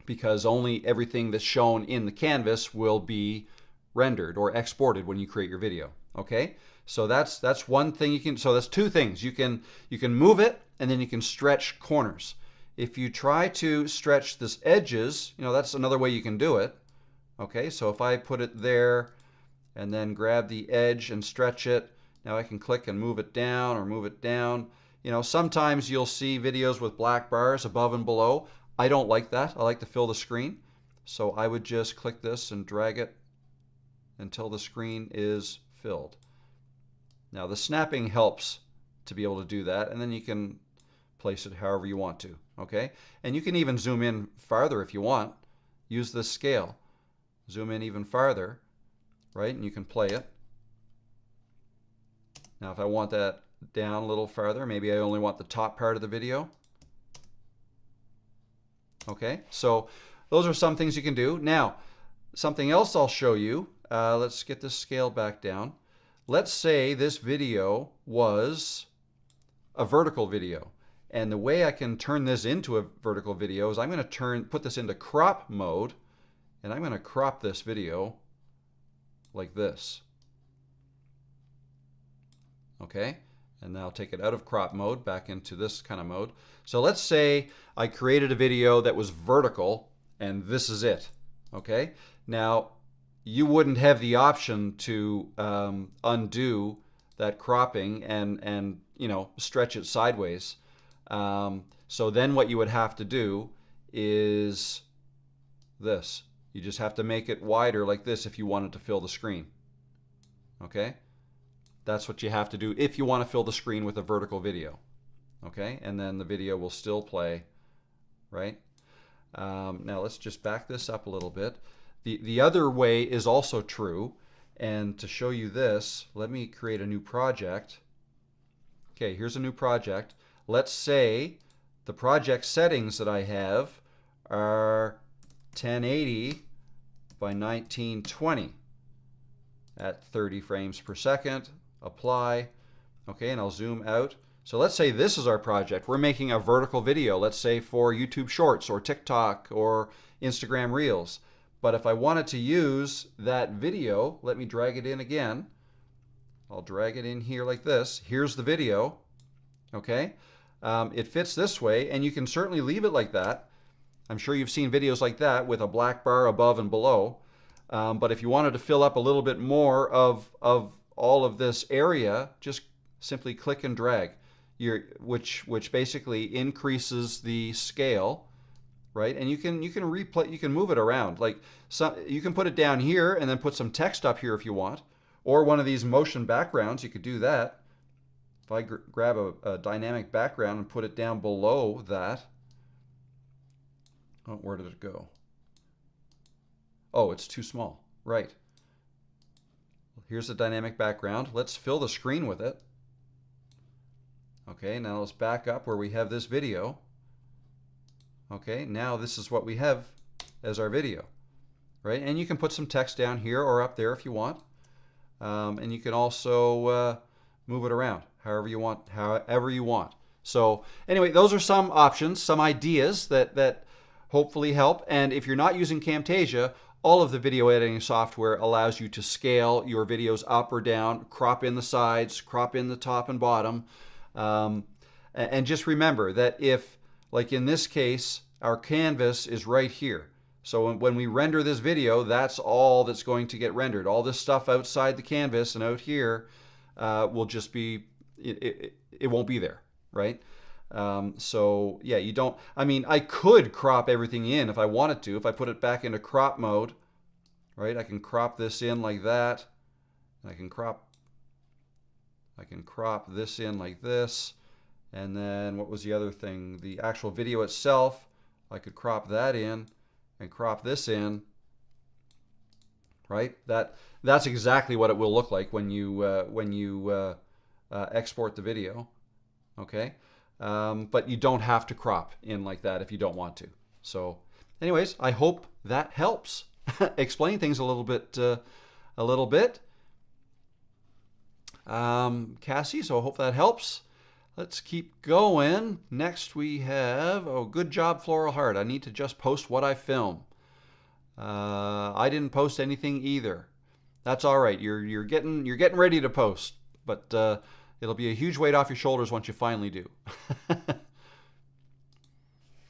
because only everything that's shown in the canvas will be rendered or exported when you create your video. Okay, so that's one thing you can. So that's two things. You can move it, and then you can stretch corners. If you try to stretch this edges, that's another way you can do it. Okay, so if I put it there and then grab the edge and stretch it, now I can click and move it down or move it down. Sometimes you'll see videos with black bars above and below. I don't like that. I like to fill the screen. So I would just click this and drag it until the screen is filled. Now the snapping helps to be able to do that, and then you can place it however you want to, okay? And you can even zoom in farther if you want. Use this scale. zoom in even farther, right? And you can play it. Now if I want that down a little farther, maybe I only want the top part of the video. Okay, so those are some things you can do. Now, something else I'll show you. Let's get this scale back down. Let's say this video was a vertical video. And the way I can turn this into a vertical video is I'm going to put this into crop mode, and I'm going to crop this video like this. Okay, and now I'll take it out of crop mode back into this kind of mode. So let's say I created a video that was vertical, and this is it. Okay, now you wouldn't have the option to undo that cropping and you know, stretch it sideways. So then what you would have to do is this. You just have to make it wider like this if you wanted to fill the screen. Okay? That's what you have to do if you want to fill the screen with a vertical video. Okay? And then the video will still play, right? Now let's just back this up a little bit. The other way is also true. And to show you this, let me create a new project. Okay, here's a new project. Let's say the project settings that I have are 1080 by 1920 at 30 frames per second. Apply. Okay, and I'll zoom out. So let's say this is our project. We're making a vertical video, let's say for YouTube Shorts or TikTok or Instagram Reels. But if I wanted to use that video, let me drag it in again. I'll drag it in here like this. Here's the video. Okay, it fits this way, and you can certainly leave it like that. I'm sure you've seen videos like that with a black bar above and below. But if you wanted to fill up a little bit more of all of this area, just simply click and drag, which basically increases the scale. Right, and you can replay, you can move it around. Like you can put it down here and then put some text up here if you want, or one of these motion backgrounds. You could do that. If I grab a dynamic background and put it down below that, oh, where did it go? Oh, it's too small. Right. Here's the dynamic background. Let's fill the screen with it. Okay, now let's back up where we have this video. Okay, now this is what we have as our video, right? And you can put some text down here or up there if you want. And you can also move it around however you want. So anyway, those are some options, some ideas that hopefully help. And if you're not using Camtasia, all of the video editing software allows you to scale your videos up or down, crop in the sides, crop in the top and bottom. And just remember that if, like in this case, our canvas is right here. So when we render this video, that's all that's going to get rendered. All this stuff outside the canvas and out here will just be, it won't be there, right? So yeah, you don't, I mean, I could crop everything in if I wanted to. If I put it back into crop mode, right? I can crop this in like that. And I can crop this in like this. And then what was the other thing? The actual video itself, I could crop that in and crop this in, right? That's exactly what it will look like when you export the video, okay? But you don't have to crop in like that if you don't want to. So anyways, I hope that helps explain things a little bit. Cassie, so I hope that helps. Let's keep going. Next we have, oh, good job, Floral Heart. I need to just post what I film. I didn't post anything either. That's all right. You're getting ready to post, but it'll be a huge weight off your shoulders once you finally do.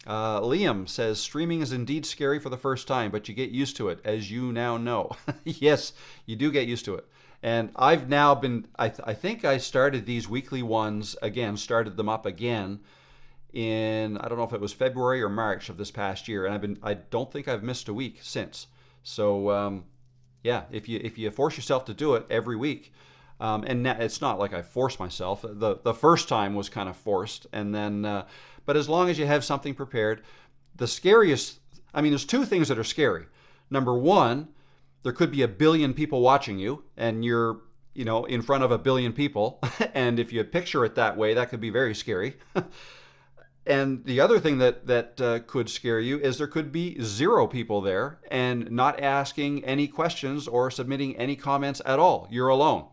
Liam says, streaming is indeed scary for the first time, but you get used to it, as you now know. Yes, you do get used to it. And I've now been, I think I started these weekly ones again, started them up again in, I don't know if it was February or March of this past year. And I don't think I've missed a week since. So yeah, if you force yourself to do it every week, and it's not like I forced myself. The first time was kind of forced. And then, but as long as you have something prepared, the scariest, I mean, there's two things that are scary. Number one, there could be a billion people watching you, and you're, in front of a billion people. And if you picture it that way, that could be very scary. And the other thing that could scare you is there could be 0 people there and not asking any questions or submitting any comments at all. You're alone.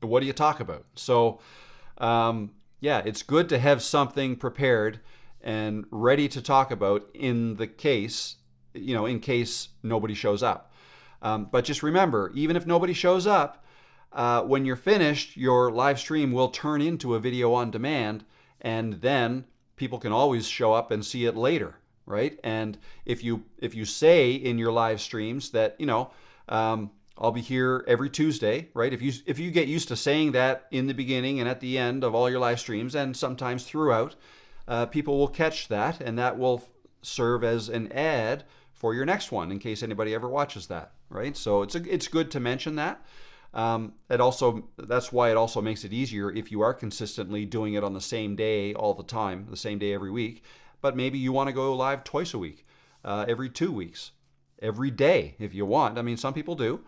What do you talk about? So, yeah, it's good to have something prepared and ready to talk about in case nobody shows up. But just remember, even if nobody shows up, when you're finished, your live stream will turn into a video on demand, and then people can always show up and see it later, right? And if you say in your live streams that, I'll be here every Tuesday, right? If you get used to saying that in the beginning and at the end of all your live streams, and sometimes throughout, people will catch that, and that will serve as an ad for your next one in case anybody ever watches that, right? So it's good to mention that. That's why it also makes it easier if you are consistently doing it on the same day all the time, the same day every week. But maybe you want to go live twice a week, every 2 weeks, every day if you want. I mean, some people do.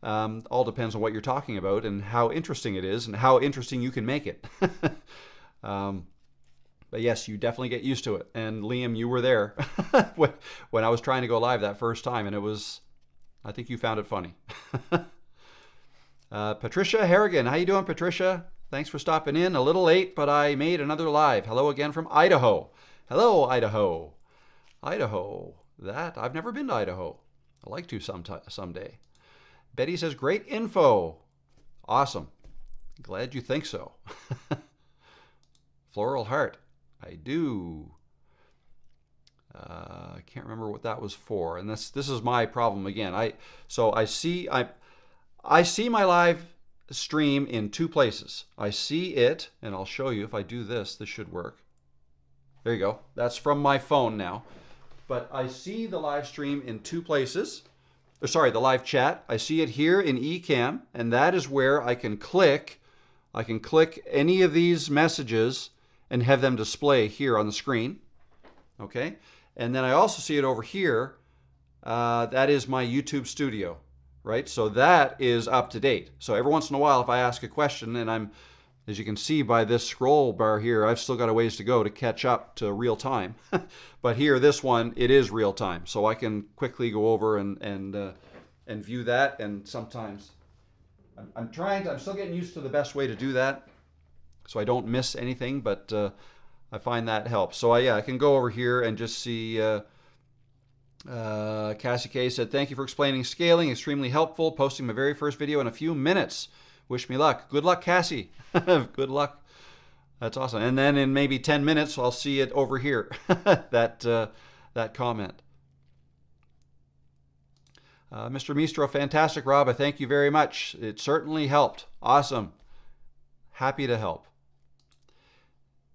All depends on what you're talking about and how interesting it is and how interesting you can make it. But yes, you definitely get used to it. And Liam, you were there when I was trying to go live that first time, and I think you found it funny. Patricia Harrigan, how you doing, Patricia? Thanks for stopping in. A little late, but I made another live. Hello again from Idaho. Hello, Idaho. Idaho. I've never been to Idaho. I'd like to someday. Betty says, great info. Awesome. Glad you think so. Floral heart. I do. I can't remember what that was for. And this is my problem again. I see my live stream in 2 places. I see it, and I'll show you if I do this. This should work. There you go. That's from my phone now. But I see the live stream in 2 places. The live chat. I see it here in Ecamm, and that is where I can click any of these messages and have them display here on the screen. Okay? And then I also see it over here. That is my YouTube studio. Right? So that is up to date. So every once in a while, if I ask a question, and as you can see by this scroll bar here, I've still got a ways to go to catch up to real time. But here, this one, it is real time. So I can quickly go over and view that. And sometimes I'm still getting used to the best way to do that so I don't miss anything, but I find that helps. So I can go over here and just see... Cassie K said, thank you for explaining scaling. Extremely helpful. Posting my very first video in a few minutes. Wish me luck. Good luck, Cassie. Good luck. That's awesome. And then in maybe 10 minutes, I'll see it over here. that comment. Mr. Mistro, fantastic, Rob. I thank you very much. It certainly helped. Awesome. Happy to help.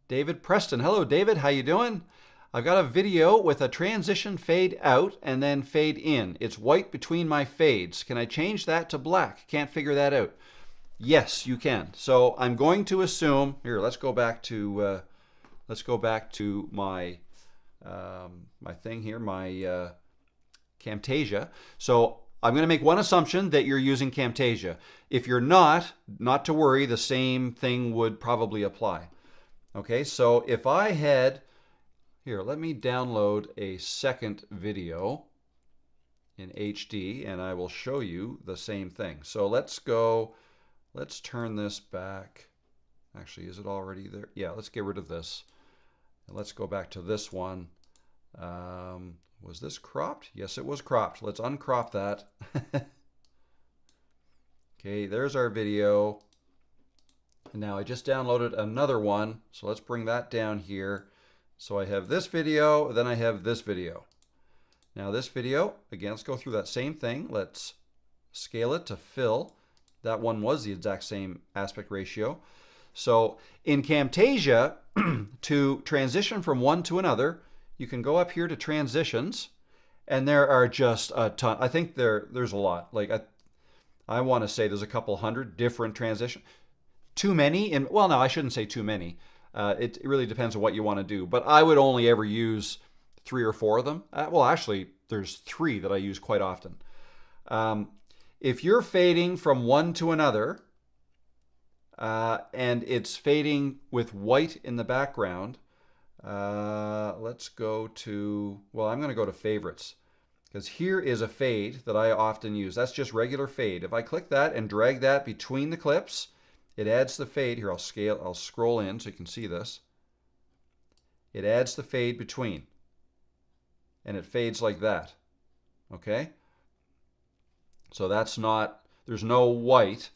David Preston. Hello, David. How you doing? I've got a video with a transition fade out and then fade in. It's white between my fades. Can I change that to black? Can't figure that out. Yes, you can. So I'm going to assume here. Let's go back to my my thing here, my Camtasia. So I'm going to make one assumption that you're using Camtasia. If you're not to worry. The same thing would probably apply. Okay. So if I had here, let me download a second video in HD and I will show you the same thing. So let's turn this back. Actually, is it already there? Yeah, let's get rid of this. And let's go back to this one. Was this cropped? Yes, it was cropped. Let's uncrop that. Okay, there's our video. And now I just downloaded another one. So let's bring that down here. So I have this video, then I have this video. Now this video, again, let's go through that same thing. Let's scale it to fill. That one was the exact same aspect ratio. So in Camtasia, to transition from one to another, you can go up here to transitions, and there are just a ton. I think there's a lot. Like I want to say there's a couple hundred different transitions. Too many? Well, no, I shouldn't say too many. It really depends on what you want to do, but I would only ever use 3 or 4 of them. Well, actually, there's 3 that I use quite often. If you're fading from one to another, and it's fading with white in the background, let's go to, well, I'm going to go to favorites, because here is a fade that I often use. That's just regular fade. If I click that and drag that between the clips, it adds the fade. Here, I'll scroll in so you can see this. It adds the fade between, and it fades like that. Okay? So that's not, there's no white.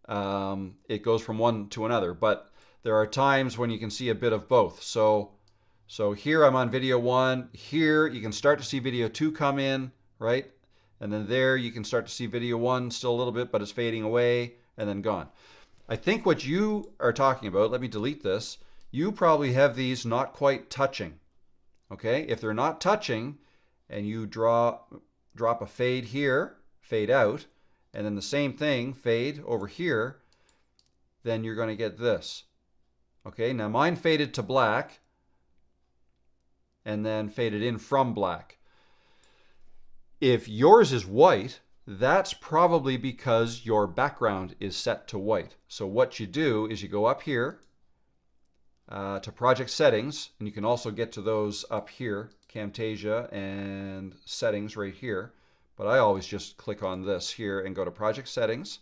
It goes from one to another, but there are times when you can see a bit of both. So here I'm on video 1. Here you can start to see video 2 come in, right? And then there you can start to see video 1 still a little bit, but it's fading away and then gone. I think what you are talking about, let me delete this, you probably have these not quite touching. Okay? If they're not touching and you drop a fade here, fade out, and then the same thing, fade over here, then you're going to get this. Okay, now mine faded to black and then faded in from black. If yours is white, that's probably because your background is set to white. So what you do is you go up here to project settings, and you can also get to those up here, Camtasia and settings right here. But I always just click on this here and go to project settings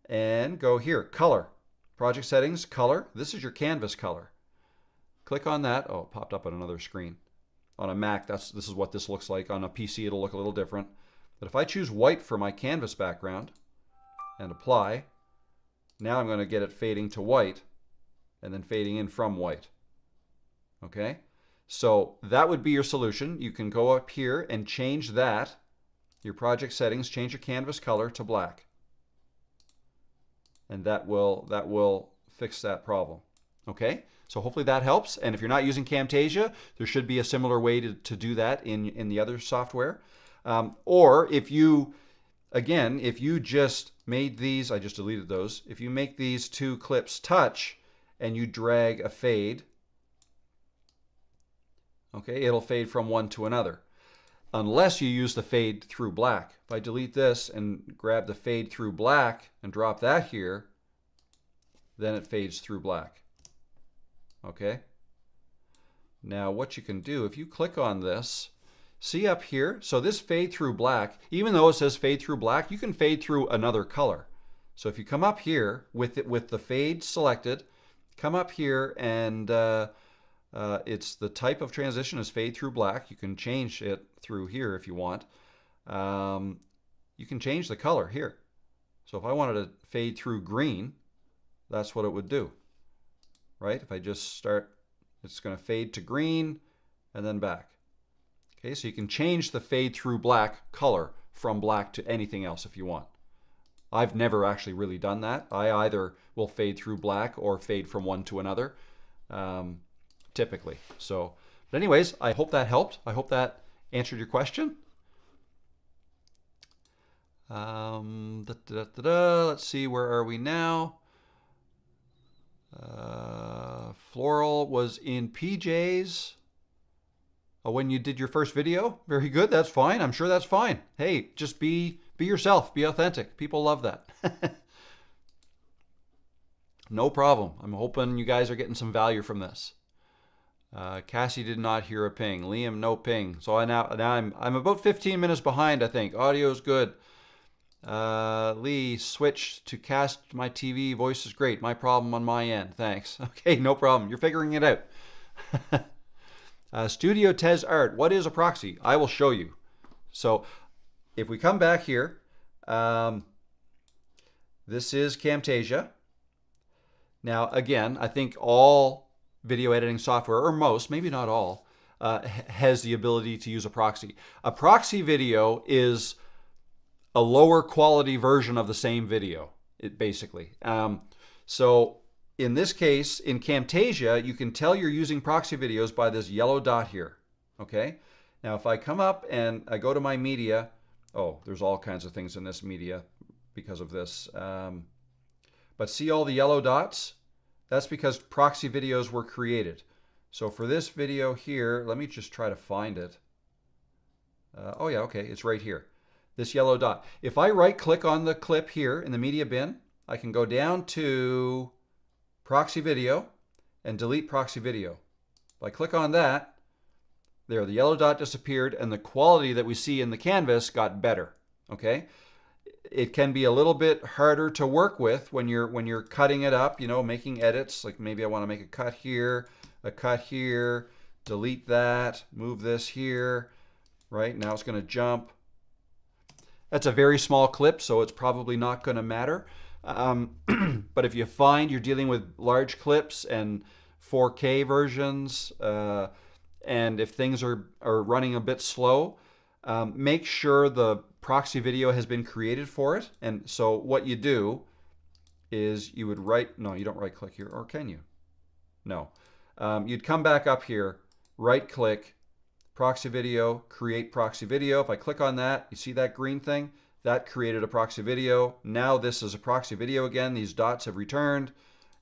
and go here, color. Project settings, color. This is your canvas color. Click on that. Oh, it popped up on another screen. On a Mac, this is what this looks like. On a PC, it'll look a little different. But if I choose white for my canvas background and apply, now I'm going to get it fading to white and then fading in from white. Okay? So that would be your solution. You can go up here and change that. Your project settings, change your canvas color to black. And that will fix that problem. Okay? So hopefully that helps. And if you're not using Camtasia, there should be a similar way to do that in the other software. Or if you, again, if you just made these, I just deleted those, if you make these two clips touch and you drag a fade, okay, it'll fade from one to another. Unless you use the fade through black. If I delete this and grab the fade through black and drop that here, then it fades through black. Okay? Now what you can do, if you click on this, see up here, so this fade through black, even though it says fade through black, you can fade through another color. So if you come up here with the fade selected, come up here and it's the type of transition is fade through black. You can change it through here if you want. You can change the color here. So if I wanted to fade through green, that's what it would do. Right? If I just start, it's going to fade to green and then back. Okay, so you can change the fade through black color from black to anything else if you want. I've never actually really done that. I either will fade through black or fade from one to another. Typically. So, but anyways, I hope that helped. I hope that answered your question. Let's see, where are we now? Floral was in PJs. Oh, when you did your first video? Very good. That's fine. I'm sure that's fine. Hey, just be yourself. Be authentic. People love that. No problem. I'm hoping you guys are getting some value from this. Cassie did not hear a ping. Liam, no ping. So now I'm about 15 minutes behind, I think. Audio's good. Lee, switch to cast my TV. Voice is great. My problem on my end. Thanks. Okay, no problem. You're figuring it out. Studio Tez Art. What is a proxy? I will show you. So if we come back here, this is Camtasia. Now, again, I think all video editing software, or most, maybe not all, has the ability to use a proxy. A proxy video is a lower quality version of the same video, basically. So in this case, in Camtasia, you can tell you're using proxy videos by this yellow dot here. Okay? Now, if I come up and I go to my media, oh, there's all kinds of things in this media because of this. But see all the yellow dots? That's because proxy videos were created. So for this video here, let me just try to find it. Oh yeah, okay, it's right here. this yellow dot. If I right click on the clip here in the media bin, I can go down to proxy video and delete proxy video. If I click on that, there, the yellow dot disappeared and the quality that we see in the canvas got better. Okay? It can be a little bit harder to work with when you're cutting it up, you know, making edits. Like maybe I want to make a cut here, delete that, move this here, right? Now it's going to jump. That's a very small clip, so it's probably not going to matter. But if you find you're dealing with large clips and 4K versions, and if things are running a bit slow, make sure the proxy video has been created for it. And so what you do is you would no, you don't right click here, or can you? No. You'd come back up here, right click, proxy video, create proxy video. If I click on that, you see that green thing? That created a proxy video. Now this is a proxy video again. These dots have returned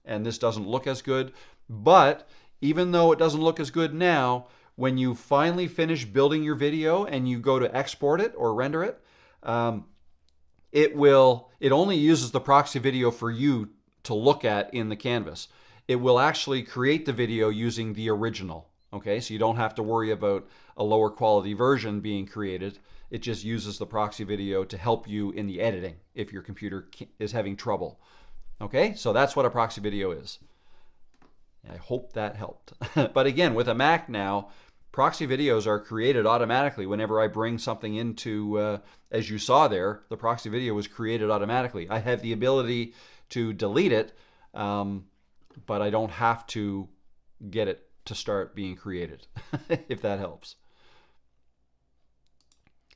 and this doesn't look as good. But even though it doesn't look as good now, when you finally finish building your video and you go to export it or render it, it only uses the proxy video for you to look at in the canvas. It will actually create the video using the original. Okay, so you don't have to worry about a lower quality version being created. It just uses the proxy video to help you in the editing if your computer is having trouble. Okay, so that's what a proxy video is. I hope that helped. But again, with a Mac now, proxy videos are created automatically whenever I bring something into, as you saw there, the proxy video was created automatically. I have the ability to delete it, but I don't have to get it to start being created, if that helps.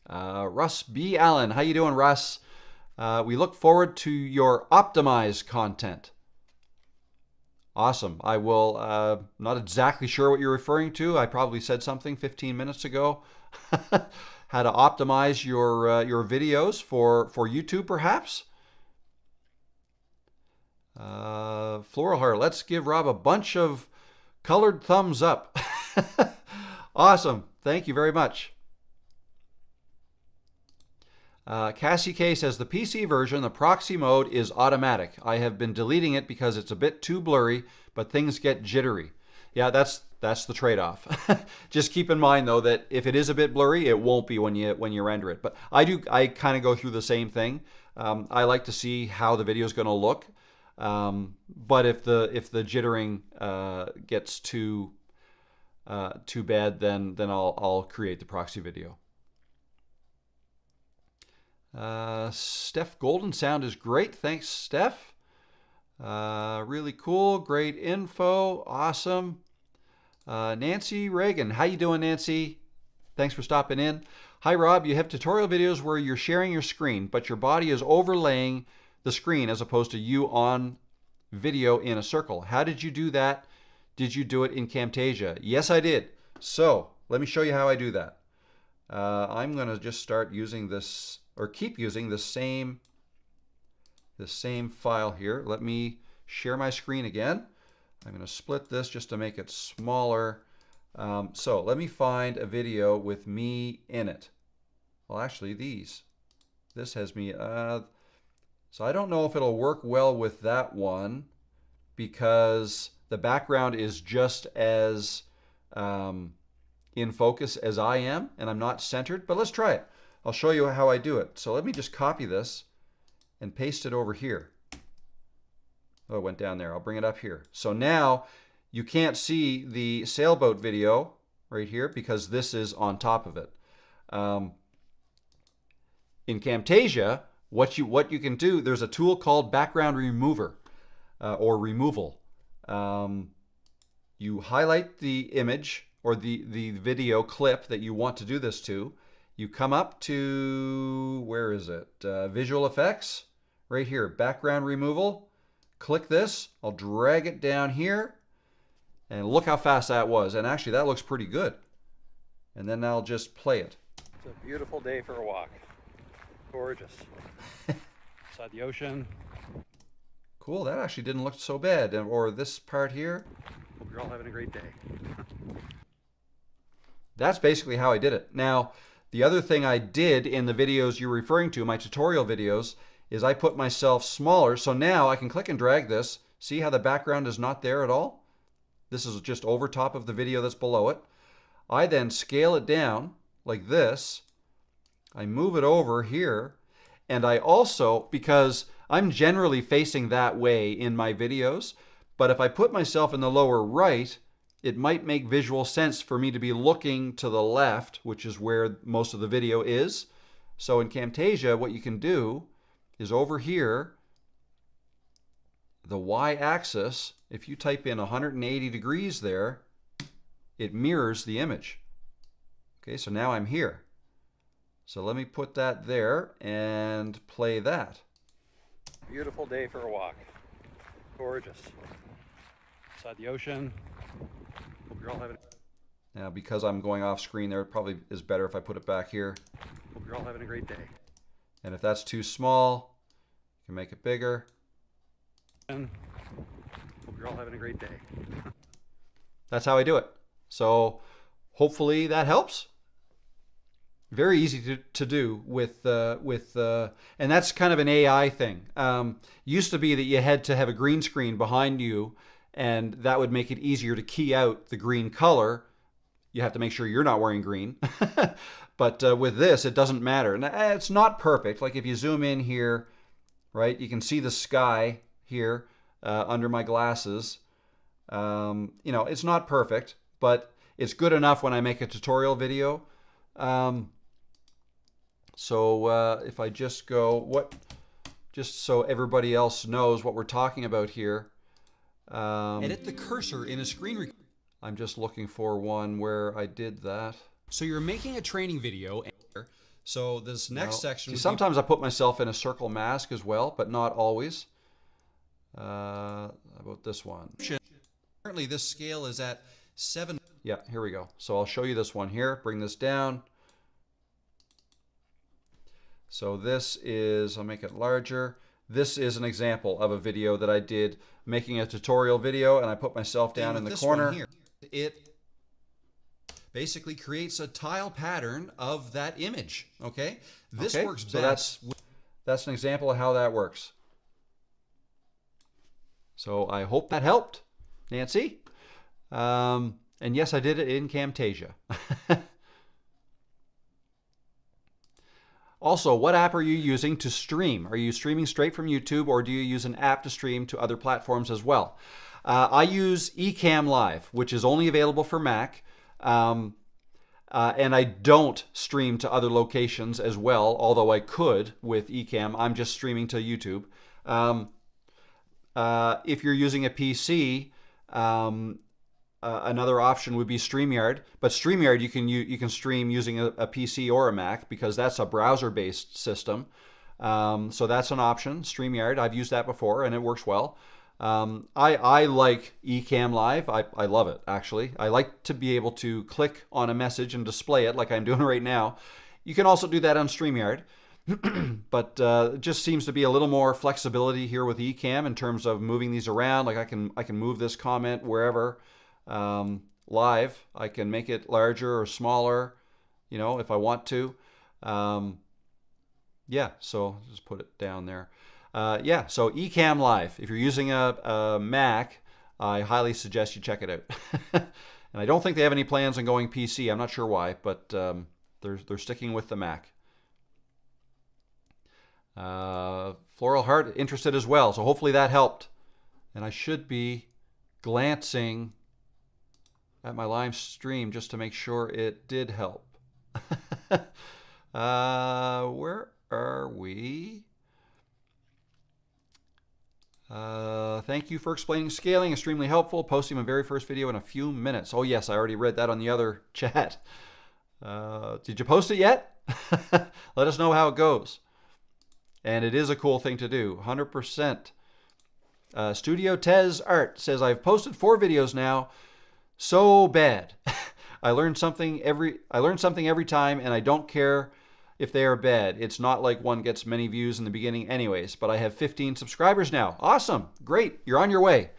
Russ B. Allen, how you doing, Russ? We look forward to your optimized content. Awesome. I will, not exactly sure what you're referring to. I probably said something 15 minutes ago. How to optimize your videos for YouTube, perhaps? Floral Heart, let's give Rob a bunch of colored thumbs up. Awesome. Thank you very much. Cassie K says the PC version, the proxy mode is automatic. I have been deleting it because it's a bit too blurry, but things get jittery. Yeah, that's the trade-off. Just keep in mind though that if it is a bit blurry, it won't be when you render it. But I kind of go through the same thing. I like to see how the video is going to look. But if the jittering gets too bad, then I'll create the proxy video. Steph, Golden Sound is great. Thanks, Steph. Really cool. Great info. Awesome. Nancy Reagan. How you doing, Nancy? Thanks for stopping in. Hi, Rob. You have tutorial videos where you're sharing your screen, but your body is overlaying the screen as opposed to you on video in a circle. How did you do that? Did you do it in Camtasia? Yes, I did. So let me show you how I do that. I'm going to just start using this, or keep using the same file here. Let me share my screen again. I'm going to split this just to make it smaller. So let me find a video with me in it. Well, actually this has me, so I don't know if it'll work well with that one because the background is just as in focus as I am, and I'm not centered, but let's try it. I'll show you how I do it. So let me just copy this and paste it over here. Oh, it went down there. I'll bring it up here. So now you can't see the sailboat video right here because this is on top of it. In Camtasia, what you can do, there's a tool called background remover or removal. You highlight the image or the video clip that you want to do this to. You come up to, where is it? Visual effects, right here, background removal. Click this, I'll drag it down here, and look how fast that was. And actually that looks pretty good. And then I'll just play it. It's a beautiful day for a walk. Gorgeous. Beside the ocean. Cool, that actually didn't look so bad. Or this part here. Hope you're all having a great day. That's basically how I did it. Now, The other thing I did in the videos you're referring to, my tutorial videos, is I put myself smaller. So now I can click and drag this. See how the background is not there at all? This is just over top of the video that's below it. I then scale it down like this. I move it over here. And I also, because I'm generally facing that way in my videos, but if I put myself in the lower right, it might make visual sense for me to be looking to the left, which is where most of the video is. So in Camtasia, what you can do is over here, the y-axis, if you type in 180 degrees there, it mirrors the image. Okay, so now I'm here. So let me put that there and play that. Beautiful day for a walk. Gorgeous. Beside the ocean. Hope you're all having. Now, because I'm going off screen there, it probably is better if I put it back here. Hope you're all having a great day. And if that's too small, you can make it bigger. And hope you're all having a great day. That's how I do it. So hopefully that helps. Very easy to do with and that's kind of an AI thing. Used to be that you had to have a green screen behind you, and that would make it easier to key out the green color. You have to make sure you're not wearing green. But with this, it doesn't matter. And it's not perfect. Like if you zoom in here, right, you can see the sky here under my glasses. You know, it's not perfect, but it's good enough when I make a tutorial video. So if I just go, just so everybody else knows what we're talking about here. Edit the cursor in a screen recorder. I'm just looking for one where I did that. So you're making a training video. So this next section. See, sometimes I put myself in a circle mask as well, but not always. How about this one? Currently this scale is at 7. Yeah, here we go. So I'll show you this one here. Bring this down. So this is, I'll make it larger. This is an example of a video that I did making a tutorial video, and I put myself down in the corner. Here, it basically creates a tile pattern of that image. Okay, this works best. So that's an example of how that works. So I hope that helped, Nancy. And yes, I did it in Camtasia. Also, what app are you using to stream? Are you streaming straight from YouTube, or do you use an app to stream to other platforms as well? I use Ecamm Live, which is only available for Mac. And I don't stream to other locations as well, although I could with Ecamm. I'm just streaming to YouTube. If you're using a PC, another option would be StreamYard, but StreamYard you can stream using a PC or a Mac because that's a browser-based system. So that's an option. StreamYard, I've used that before and it works well. I like Ecamm Live. I love it, actually. I like to be able to click on a message and display it like I'm doing right now. You can also do that on StreamYard, but it just seems to be a little more flexibility here with Ecamm in terms of moving these around. Like I can move this comment wherever. Live, I can make it larger or smaller, you know, if I want to. Yeah, so just put it down there. Yeah, so Ecamm Live. If you're using a Mac, I highly suggest you check it out. And I don't think they have any plans on going PC. I'm not sure why, but they're sticking with the Mac. Floral Heart interested as well, so hopefully that helped. And I should be glancing at my live stream just to make sure it did help. Where are we? Thank you for explaining scaling. Extremely helpful. Posting my very first video in a few minutes. Oh yes, I already read that on the other chat. Did you post it yet? Let us know how it goes. And it is a cool thing to do. 100%. Studio Tez Art says, I've posted 4 videos now. So bad. I learn something every time, and I don't care if they are bad. It's not like one gets many views in the beginning anyways, but I have 15 subscribers now. Awesome. Great. You're on your way.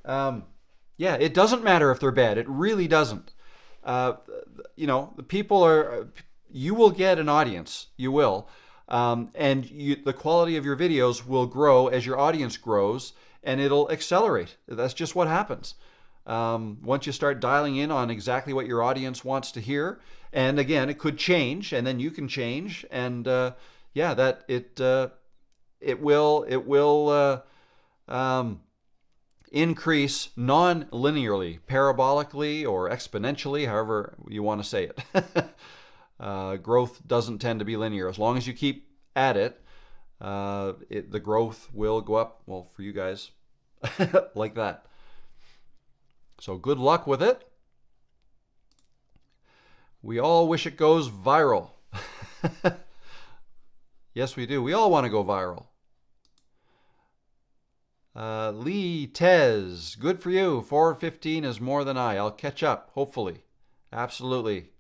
Yeah, it doesn't matter if they're bad. It really doesn't. You know, the people are, you will get an audience. You will. And the quality of your videos will grow as your audience grows, and it'll accelerate. That's just what happens. Once you start dialing in on exactly what your audience wants to hear, and again, it could change, and then you can change, and yeah, that it will increase non-linearly, parabolically, or exponentially, however you want to say it. Growth doesn't tend to be linear. As long as you keep at it, the growth will go up, well, for you guys, like that. So good luck with it. We all wish it goes viral. Yes, we do. We all want to go viral. Lee Tez, good for you. 4:15 is more than I'll catch up, hopefully. Absolutely.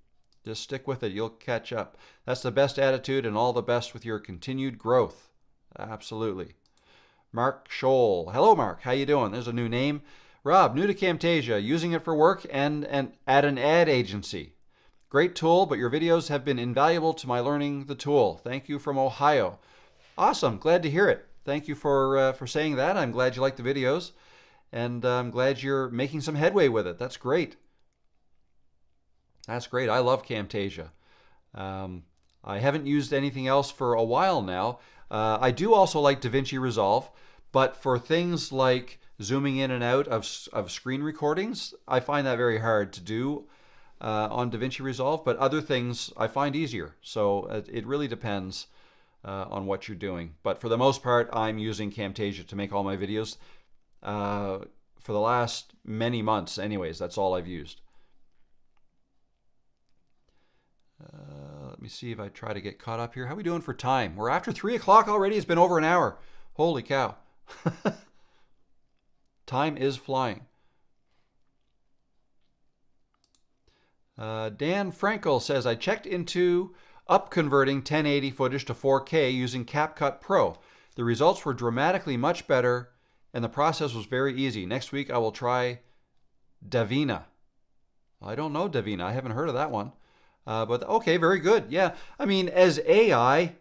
Just stick with it. You'll catch up. That's the best attitude, and all the best with your continued growth. Absolutely. Mark Scholl. Hello, Mark. How you doing? There's a new name. Rob, new to Camtasia, using it for work and at an ad agency. Great tool, but your videos have been invaluable to my learning the tool. Thank you from Ohio. Awesome. Glad to hear it. Thank you for saying that. I'm glad you like the videos, and I'm glad you're making some headway with it. That's great. That's great. I love Camtasia. I haven't used anything else for a while now. I do also like DaVinci Resolve, but for things like zooming in and out of screen recordings, I find that very hard to do on DaVinci Resolve, but other things I find easier. So it really depends on what you're doing. But for the most part, I'm using Camtasia to make all my videos. For the last many months anyways, that's all I've used. Let me see if I try to get caught up here. How are we doing for time? We're after 3 o'clock already. It's been over an hour. Holy cow. Time is flying. Dan Frankel says, I checked into upconverting 1080 footage to 4K using CapCut Pro. The results were dramatically much better, and the process was very easy. Next week, I will try Davina. I don't know Davina. I haven't heard of that one. But okay, very good. Yeah, I mean, as AI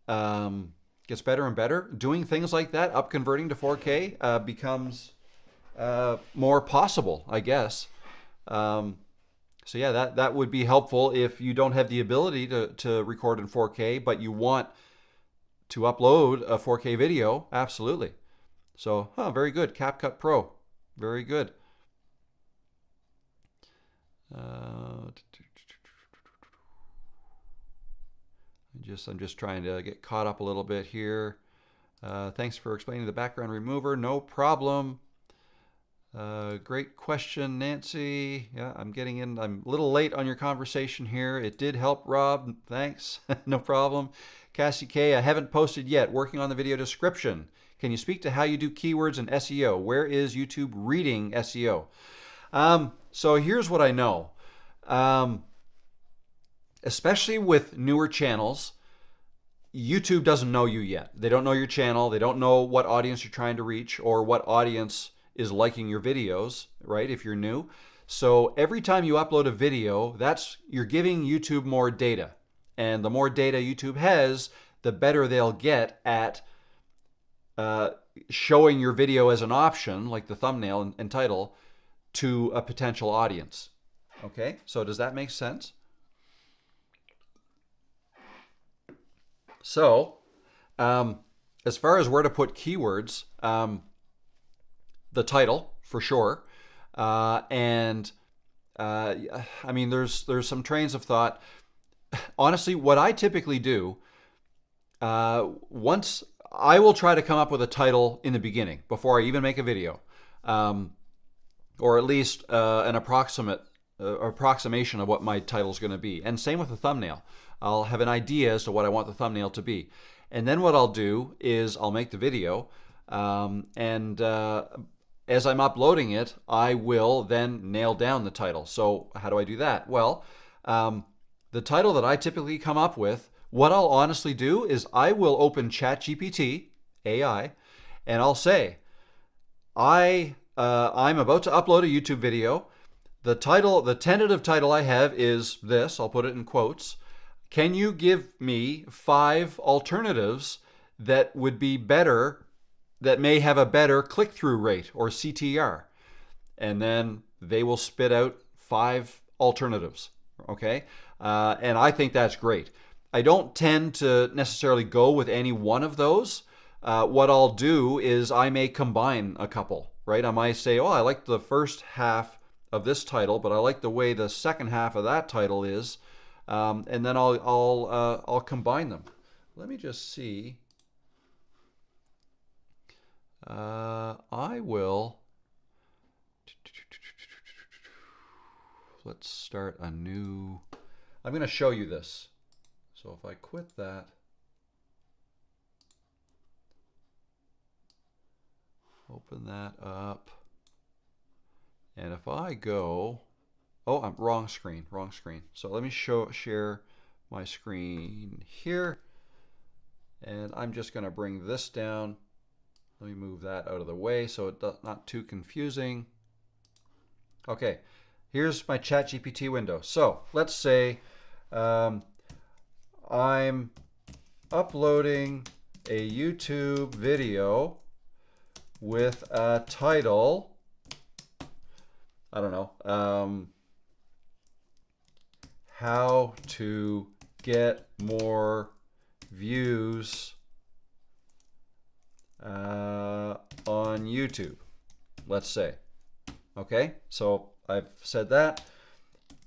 gets better and better, doing things like that, upconverting to 4K, becomes more possible, I guess. So yeah, that would be helpful if you don't have the ability to record in 4K, but you want to upload a 4K video. Absolutely. So, very good. CapCut Pro. Very good. I'm just trying to get caught up a little bit here. Thanks for explaining the background remover. No problem. Great question, Nancy. Yeah, I'm a little late on your conversation here. It did help, Rob. Thanks. No problem. Cassie K, I haven't posted yet. Working on the video description. Can you speak to how you do keywords and SEO? Where is YouTube reading SEO? So here's what I know. Especially with newer channels, YouTube doesn't know you yet. They don't know your channel. They don't know what audience you're trying to reach or what audience is liking your videos, right? If you're new. So every time you upload a video, you're giving YouTube more data. And the more data YouTube has, the better they'll get at showing your video as an option, like the thumbnail and title, to a potential audience. Okay, so does that make sense? So, as far as where to put keywords, the title for sure, and I mean, there's some trains of thought. Honestly, what I typically do, once I will try to come up with a title in the beginning before I even make a video, or at least an approximation of what my title is going to be. And same with the thumbnail. I'll have an idea as to what I want the thumbnail to be. And then what I'll do is I'll make the video, and as I'm uploading it, I will then nail down the title. So how do I do that? Well, the title that I typically come up with, what I'll honestly do is I will open ChatGPT, AI, and I'll say, I'm about to upload a YouTube video. The tentative title I have is this. I'll put it in quotes. can you give me 5 alternatives that would be better, that may have a better click-through rate or CTR? And then they will spit out 5 alternatives, okay? And I think that's great. I don't tend to necessarily go with any one of those. What I'll do is I may combine a couple, right? I might say, oh, I like the first half of this title, but I like the way the second half of that title is, and then I'll combine them. Let me just see. I will. Let's start a new. I'm going to show you this. So if I quit that, open that up, and if I go, oh, I'm wrong screen. So let me share my screen here, and I'm just going to bring this down. Let me move that out of the way so it's not too confusing. Okay, here's my ChatGPT window. So let's say I'm uploading a YouTube video with a title, I don't know, how to get more views on YouTube, let's say. Okay, so I've said that.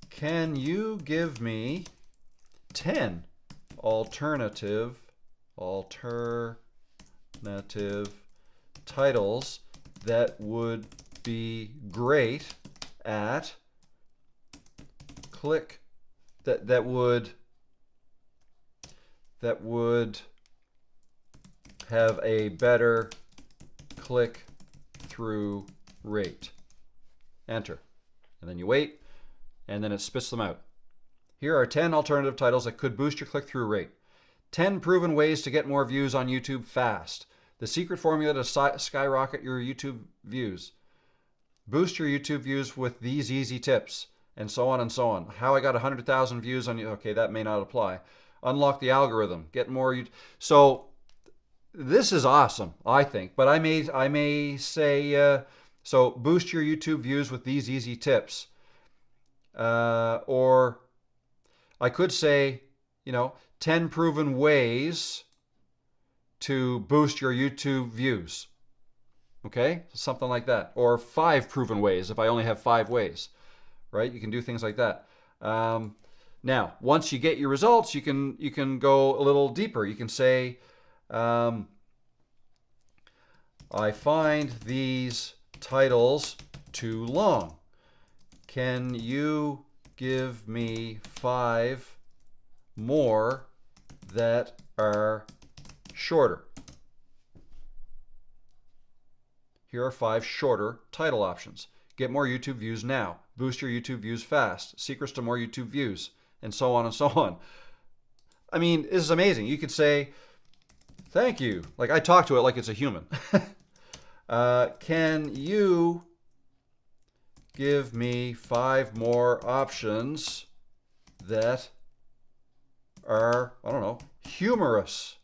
Can you give me 10 alternative titles that would be great at click, that would have a better click-through rate. Enter. And then you wait, and then it spits them out. Here are 10 alternative titles that could boost your click-through rate. 10 proven ways to get more views on YouTube fast. The secret formula to skyrocket your YouTube views. Boost your YouTube views with these easy tips, and so on and so on. How I got 100,000 views on you. Okay, that may not apply. Unlock the algorithm. Get more. So this is awesome, I think. But I may say, so boost your YouTube views with these easy tips. Or I could say, 10 proven ways to boost your YouTube views. Okay, something like that. Or 5 proven ways if I only have 5 ways, right? You can do things like that. Now, once you get your results, you can go a little deeper. You can say, I find these titles too long. Can you give me 5 more that are shorter? Here are 5 shorter title options. Get more YouTube views now. Boost your YouTube views fast. Secrets to more YouTube views. And so on and so on. I mean, this is amazing. You could say, thank you. Like, I talk to it like it's a human. Can you give me 5 more options that are, I don't know, humorous,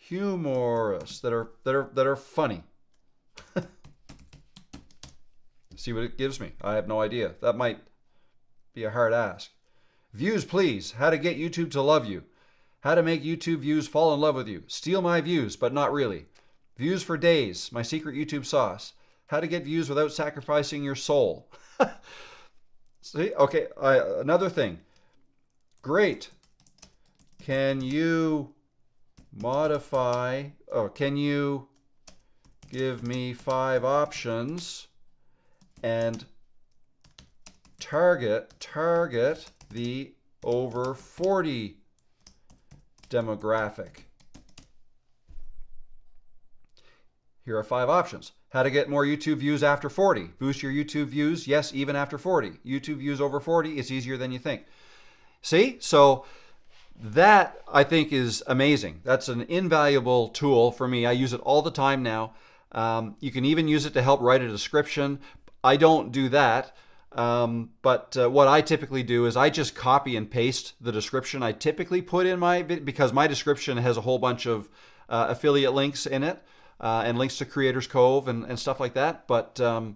that are funny? See what it gives me. I have no idea. That might be a hard ask. Views, please. How to get YouTube to love you. How to make YouTube views fall in love with you. Steal my views, but not really. Views for days. My secret YouTube sauce. How to get views without sacrificing your soul. See? Okay, another thing. Great. Can you modify, or can you give me 5 options and target the over 40 demographic? Here are 5 options. How to get more YouTube views after 40. Boost your YouTube views, yes, even after 40. YouTube views over 40 is easier than you think. See? So that, I think, is amazing. That's an invaluable tool for me. I use it all the time now. You can even use it to help write a description. I don't do that. But what I typically do is I just copy and paste the description I typically put in my video, because my description has a whole bunch of affiliate links in it, and links to Creators Cove and stuff like that. But and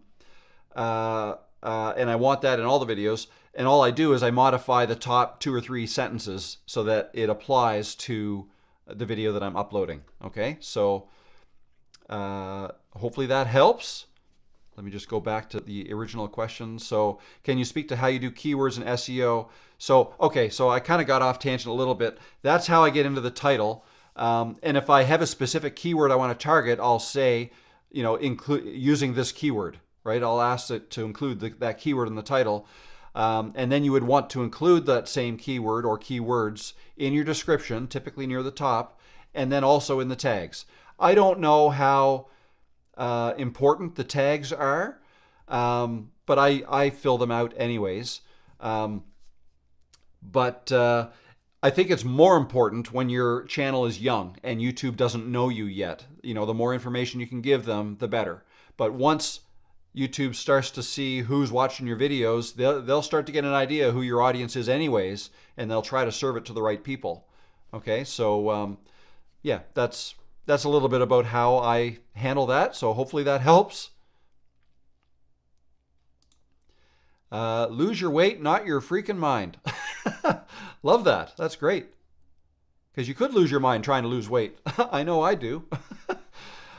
I want that in all the videos. And all I do is I modify the top 2 or 3 sentences so that it applies to the video that I'm uploading. Okay, so hopefully that helps. Let me just go back to the original question. So, can you speak to how you do keywords and SEO? So, okay, so I kind of got off tangent a little bit. That's how I get into the title. And if I have a specific keyword I want to target, I'll say, you know, include using this keyword, right? I'll ask it to include that keyword in the title. And then you would want to include that same keyword or keywords in your description, typically near the top, and then also in the tags. I don't know how important the tags are, but I fill them out anyways. But I think it's more important when your channel is young and YouTube doesn't know you yet. You know, the more information you can give them, the better. But once YouTube starts to see who's watching your videos, they'll start to get an idea who your audience is anyways, and they'll try to serve it to the right people. Okay, so yeah, that's a little bit about how I handle that. So hopefully that helps. Lose your weight, not your freaking mind. Love that. That's great. Because you could lose your mind trying to lose weight. I know I do.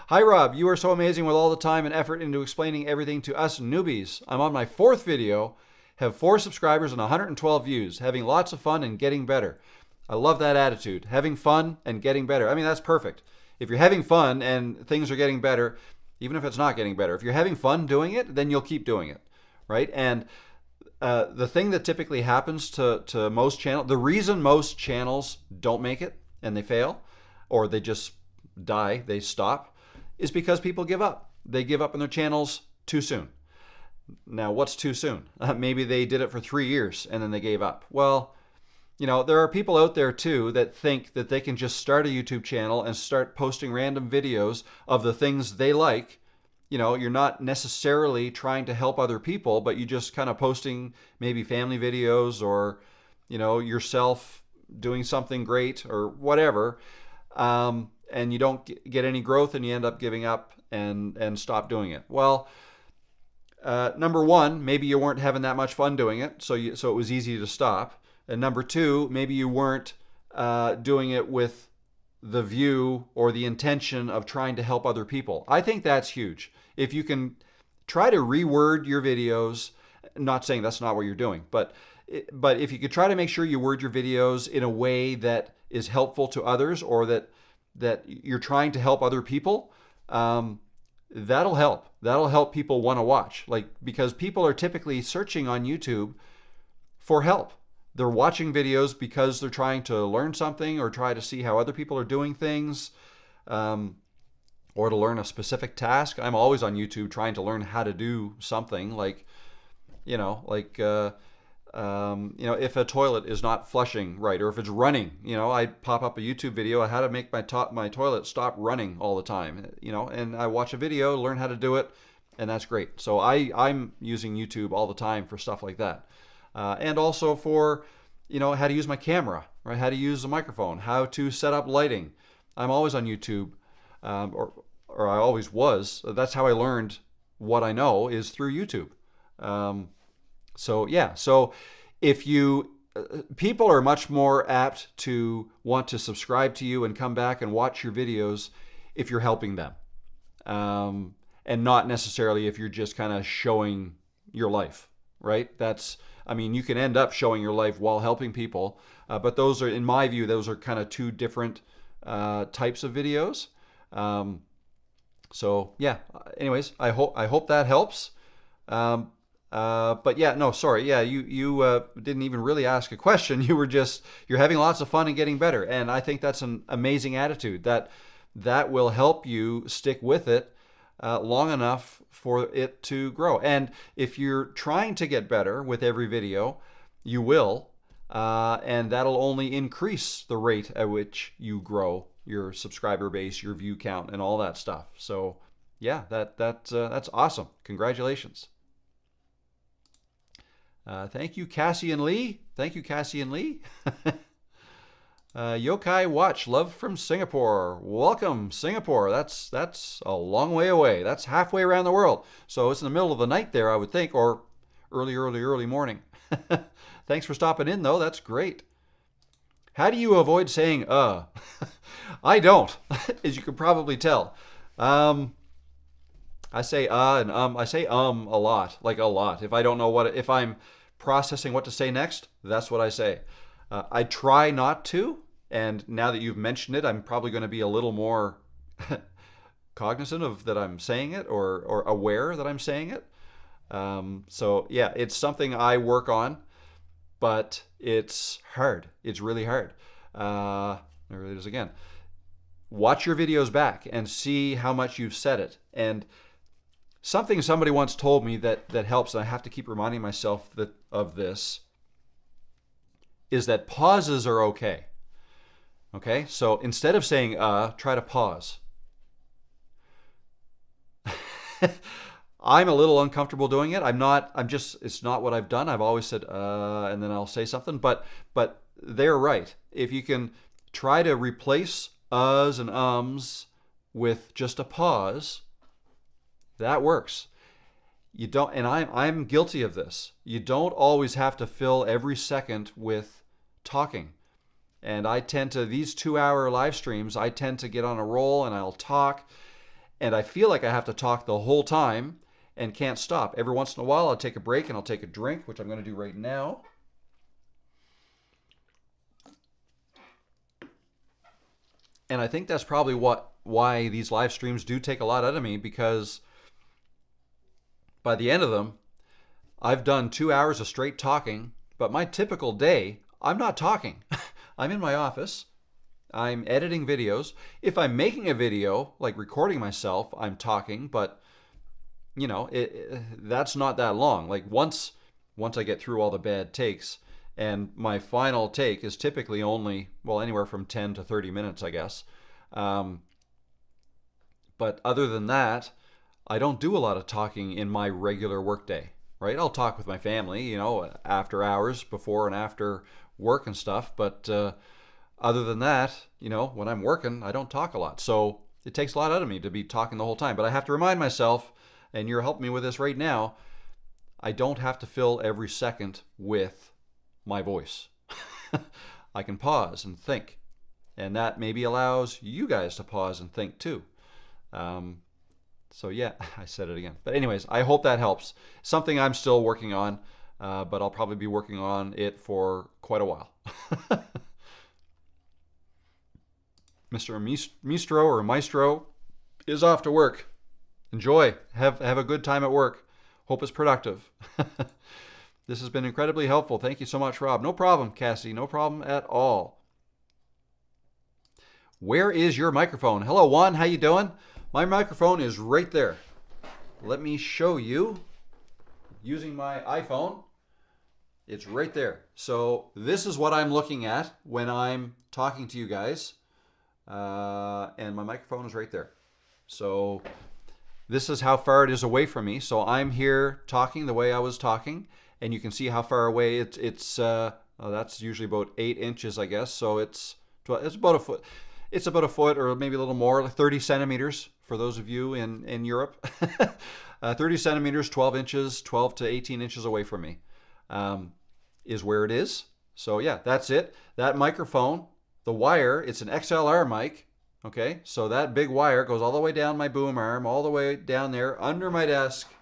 Hi, Rob. You are so amazing with all the time and effort into explaining everything to us newbies. I'm on my 4th video, have 4 subscribers and 112 views, having lots of fun and getting better. I love that attitude. Having fun and getting better. I mean, that's perfect. If you're having fun and things are getting better, even if it's not getting better, if you're having fun doing it, then you'll keep doing it, right? And the thing that typically happens to most channels, the reason most channels don't make it and they fail, or they just die, they stop, is because people give up. They give up on their channels too soon. Now, what's too soon? Maybe they did it for 3 years and then they gave up. Well, you know, there are people out there too that think that they can just start a YouTube channel and start posting random videos of the things they like. You know, you're not necessarily trying to help other people, but you just kind of posting maybe family videos or, you know, yourself doing something great or whatever. And you don't get any growth and you end up giving up and stop doing it. Well, number one, maybe you weren't having that much fun doing it, so it was easy to stop. And number 2, maybe you weren't doing it with the view or the intention of trying to help other people. I think that's huge. If you can try to reword your videos, not saying that's not what you're doing, but if you could try to make sure you word your videos in a way that is helpful to others, or that you're trying to help other people, that'll help. That'll help people want to watch. Because people are typically searching on YouTube for help. They're watching videos because they're trying to learn something or try to see how other people are doing things, or to learn a specific task. I'm always on YouTube trying to learn how to do something, if a toilet is not flushing right, or if it's running, I pop up a YouTube video on how to make my toilet stop running all the time, and I watch a video, learn how to do it, and that's great. So I'm using YouTube all the time for stuff like that. And also for, how to use my camera, right? How to use the microphone, how to set up lighting. I'm always on YouTube, or I always was. That's how I learned what I know, is through YouTube. So if people are much more apt to want to subscribe to you and come back and watch your videos if you're helping them, and not necessarily if you're just kind of showing your life, right? You can end up showing your life while helping people, but those are, in my view, those are kind of 2 different types of videos. Anyways, I hope that helps. But yeah, no, sorry. Yeah, you didn't even really ask a question. You're having lots of fun and getting better. And I think that's an amazing attitude that will help you stick with it long enough for it to grow. And if you're trying to get better with every video, you will, and that'll only increase the rate at which you grow your subscriber base, your view count, and all that stuff. So yeah, that's awesome. Congratulations. Thank you, Cassie and Lee. Thank you, Cassie and Lee. Yokai Watch, love from Singapore. Welcome, Singapore. That's a long way away. That's halfway around the world. So it's in the middle of the night there, I would think, or early morning. Thanks for stopping in, though. That's great. How do you avoid saying I don't, as you can probably tell. I say and I say a lot, like a lot. If I don't know if I'm processing what to say next, that's what I say. I try not to, and now that you've mentioned it, I'm probably going to be a little more cognizant of that I'm saying it, or aware that I'm saying it. So yeah, it's something I work on, but it's hard. It's really hard. There it is again. Watch your videos back and see how much you've said it. And something somebody once told me that helps, and I have to keep reminding myself of this, is that pauses are okay. Okay? So instead of saying try to pause. I'm a little uncomfortable doing it. It's not what I've done. I've always said and then I'll say something, but they're right. If you can try to replace uhs and ums with just a pause, that works. You don't, and I'm guilty of this. You don't always have to fill every second with talking. And I tend to, these 2-hour live streams, I tend to get on a roll and I'll talk, and I feel like I have to talk the whole time and can't stop. Every once in a while I'll take a break and I'll take a drink, which I'm going to do right now. And I think that's probably why these live streams do take a lot out of me, because by the end of them, I've done 2 hours of straight talking, but my typical day, I'm not talking. I'm in my office. I'm editing videos. If I'm making a video, like recording myself, I'm talking, but that's not that long. Like once I get through all the bad takes, and my final take is typically only, anywhere from 10 to 30 minutes, I guess. But other than that, I don't do a lot of talking in my regular workday, right? I'll talk with my family, after hours, before and after work and stuff. But other than that, when I'm working, I don't talk a lot. So it takes a lot out of me to be talking the whole time. But I have to remind myself, and you're helping me with this right now, I don't have to fill every second with my voice. I can pause and think. And that maybe allows you guys to pause and think too. So yeah, I said it again. But anyways, I hope that helps. Something I'm still working on, but I'll probably be working on it for quite a while. Mr. Maestro is off to work. Enjoy. Have a good time at work. Hope it's productive. This has been incredibly helpful. Thank you so much, Rob. No problem, Cassie. No problem at all. Where is your microphone? Hello, Juan. How you doing? My microphone is right there. Let me show you using my iPhone. It's right there. So this is what I'm looking at when I'm talking to you guys. And my microphone is right there. So this is how far it is away from me. So I'm here talking the way I was talking, and you can see how far away it's that's usually about 8 inches, I guess. So it's about a foot. It's about a foot, or maybe a little more, like 30 centimeters for those of you in Europe. 30 centimeters, 12 inches, 12 to 18 inches away from me is where it is. So yeah, that's it. That microphone, the wire, it's an XLR mic. Okay, so that big wire goes all the way down my boom arm, all the way down there, under my desk,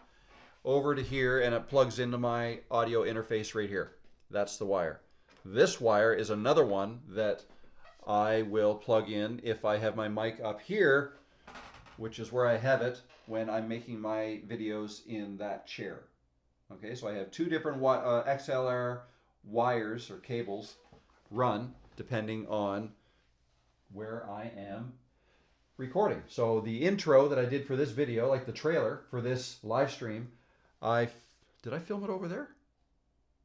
over to here, and it plugs into my audio interface right here. That's the wire. This wire is another one that I will plug in if I have my mic up here, which is where I have it when I'm making my videos in that chair. Okay, so I have two different XLR wires or cables run depending on where I am recording. So the intro that I did for this video, like the trailer for this live stream, did I film it over there?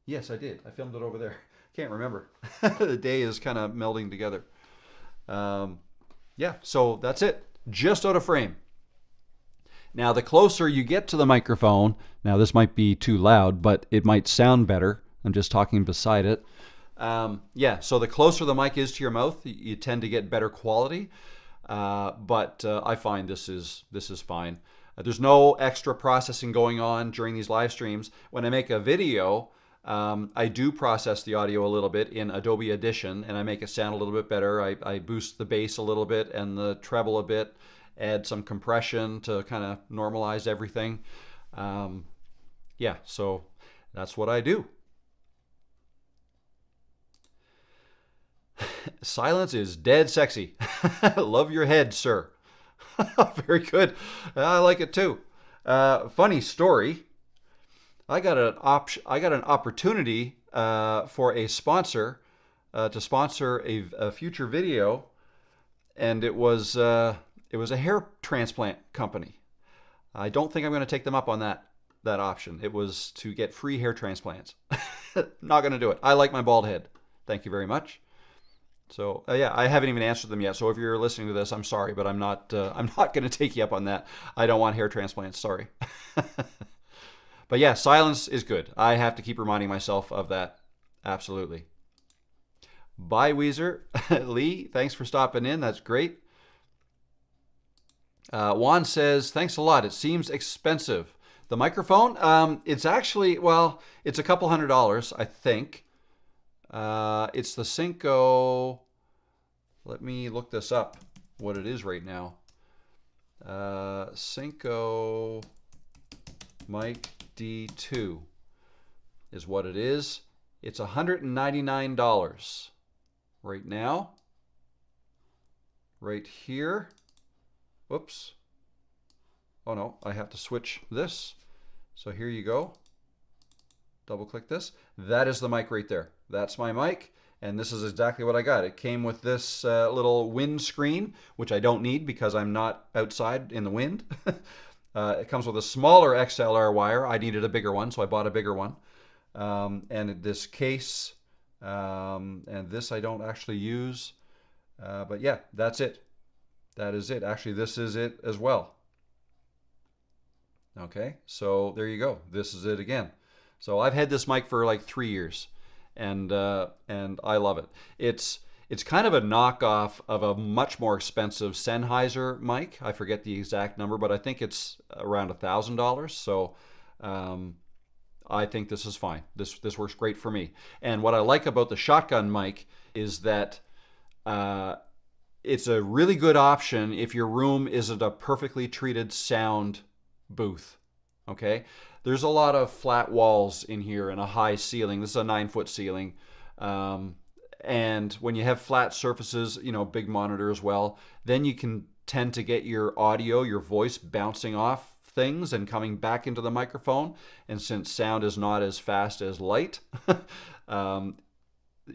Yes, I did. I filmed it over there. Can't remember. The day is kind of melding together. Yeah, so that's it. Just out of frame. Now, the closer you get to the microphone, now this might be too loud, but it might sound better. I'm just talking beside it. Yeah, so the closer the mic is to your mouth, you tend to get better quality. But I find this is fine. There's no extra processing going on during these live streams. When I make a video, I do process the audio a little bit in Adobe Audition, and I make it sound a little bit better. I boost the bass a little bit and the treble a bit, add some compression to kind of normalize everything. Yeah, so that's what I do. Silence is dead sexy. Love your head, sir. Very good. I like it too. Funny story. I got an opportunity for a sponsor to sponsor a future video, and it was a hair transplant company. I don't think I'm going to take them up on that option. It was to get free hair transplants. Not going to do it. I like my bald head. Thank you very much. So yeah, I haven't even answered them yet. So if you're listening to this, I'm sorry, but I'm not going to take you up on that. I don't want hair transplants. Sorry. But yeah, silence is good. I have to keep reminding myself of that. Absolutely. Bye, Weezer. Lee, thanks for stopping in. That's great. Juan says, thanks a lot. It seems expensive. The microphone, it's actually, well, it's a couple $100, I think. It's the Cinco. Let me look this up, what it is right now. Cinco Mic D2 is what it is. It's $199 right now. Right here. Whoops. Oh no, I have to switch this. So here you go. Double click this. That is the mic right there. That's my mic, and this is exactly what I got. It came with this little wind screen, which I don't need because I'm not outside in the wind. It comes with a smaller XLR wire. I needed a bigger one, so I bought a bigger one. And this case, and this I don't actually use. But yeah, that's it. That is it. Actually, this is it as well. Okay, so there you go. This is it again. So I've had this mic for like 3 years, and I love it. It's kind of a knockoff of a much more expensive Sennheiser mic. I forget the exact number, but I think it's around $1,000. So I think this is fine. This works great for me. And what I like about the shotgun mic is that it's a really good option if your room isn't a perfectly treated sound booth. Okay, there's a lot of flat walls in here and a high ceiling. This is a 9-foot ceiling, and when you have flat surfaces, you know, big monitor as well, then you can tend to get your audio, your voice bouncing off things and coming back into the microphone. And since sound is not as fast as light, you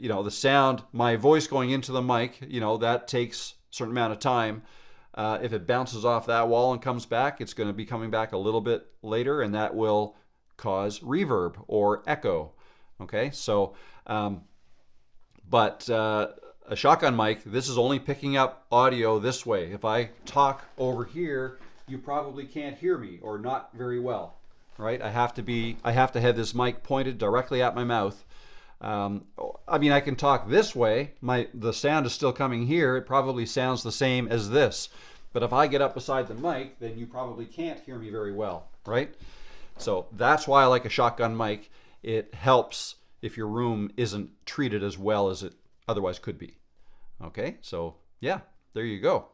know, the sound, my voice going into the mic, you know, that takes a certain amount of time. If it bounces off that wall and comes back, it's going to be coming back a little bit later, and that will cause reverb or echo. Okay, so, but a shotgun mic, this is only picking up audio this way. If I talk over here, you probably can't hear me, or not very well, right? I have to have this mic pointed directly at my mouth. I mean, I can talk this way. The sound is still coming here. It probably sounds the same as this. But if I get up beside the mic, then you probably can't hear me very well, right? So that's why I like a shotgun mic. It helps if your room isn't treated as well as it otherwise could be. Okay, so yeah, there you go.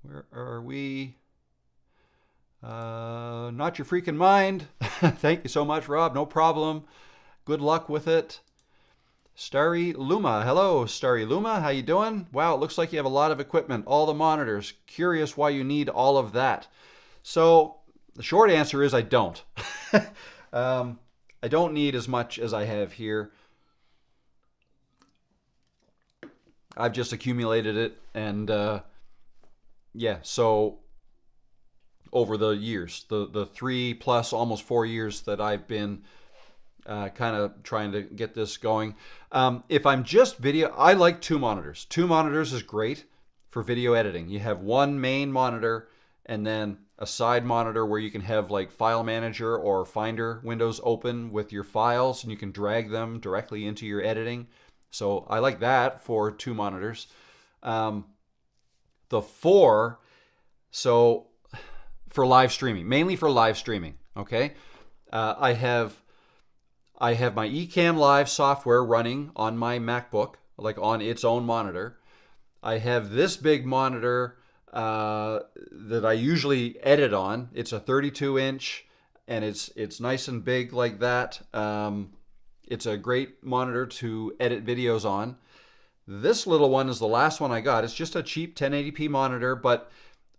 Where are we? Not your freaking mind. Thank you so much, Rob. No problem. Good luck with it. Starry Luma. Hello, Starry Luma. How you doing? Wow, it looks like you have a lot of equipment, all the monitors. Curious why you need all of that. So the short answer is I don't. I don't need as much as I have here. I've just accumulated it, and yeah, so over the years, the 3+ almost 4 years that I've been kind of trying to get this going. If I'm just video, I like 2 monitors. 2 monitors is great for video editing. You have one main monitor and then a side monitor where you can have like File Manager or Finder windows open with your files, and you can drag them directly into your editing. So I like that for 2 monitors. The 4, so for live streaming, mainly for live streaming, okay? I have my Ecamm Live software running on my MacBook, like on its own monitor. I have this big monitor that I usually edit on. It's a 32-inch, and it's nice and big like that. It's a great monitor to edit videos on. This little one is the last one I got. It's just a cheap 1080p monitor, but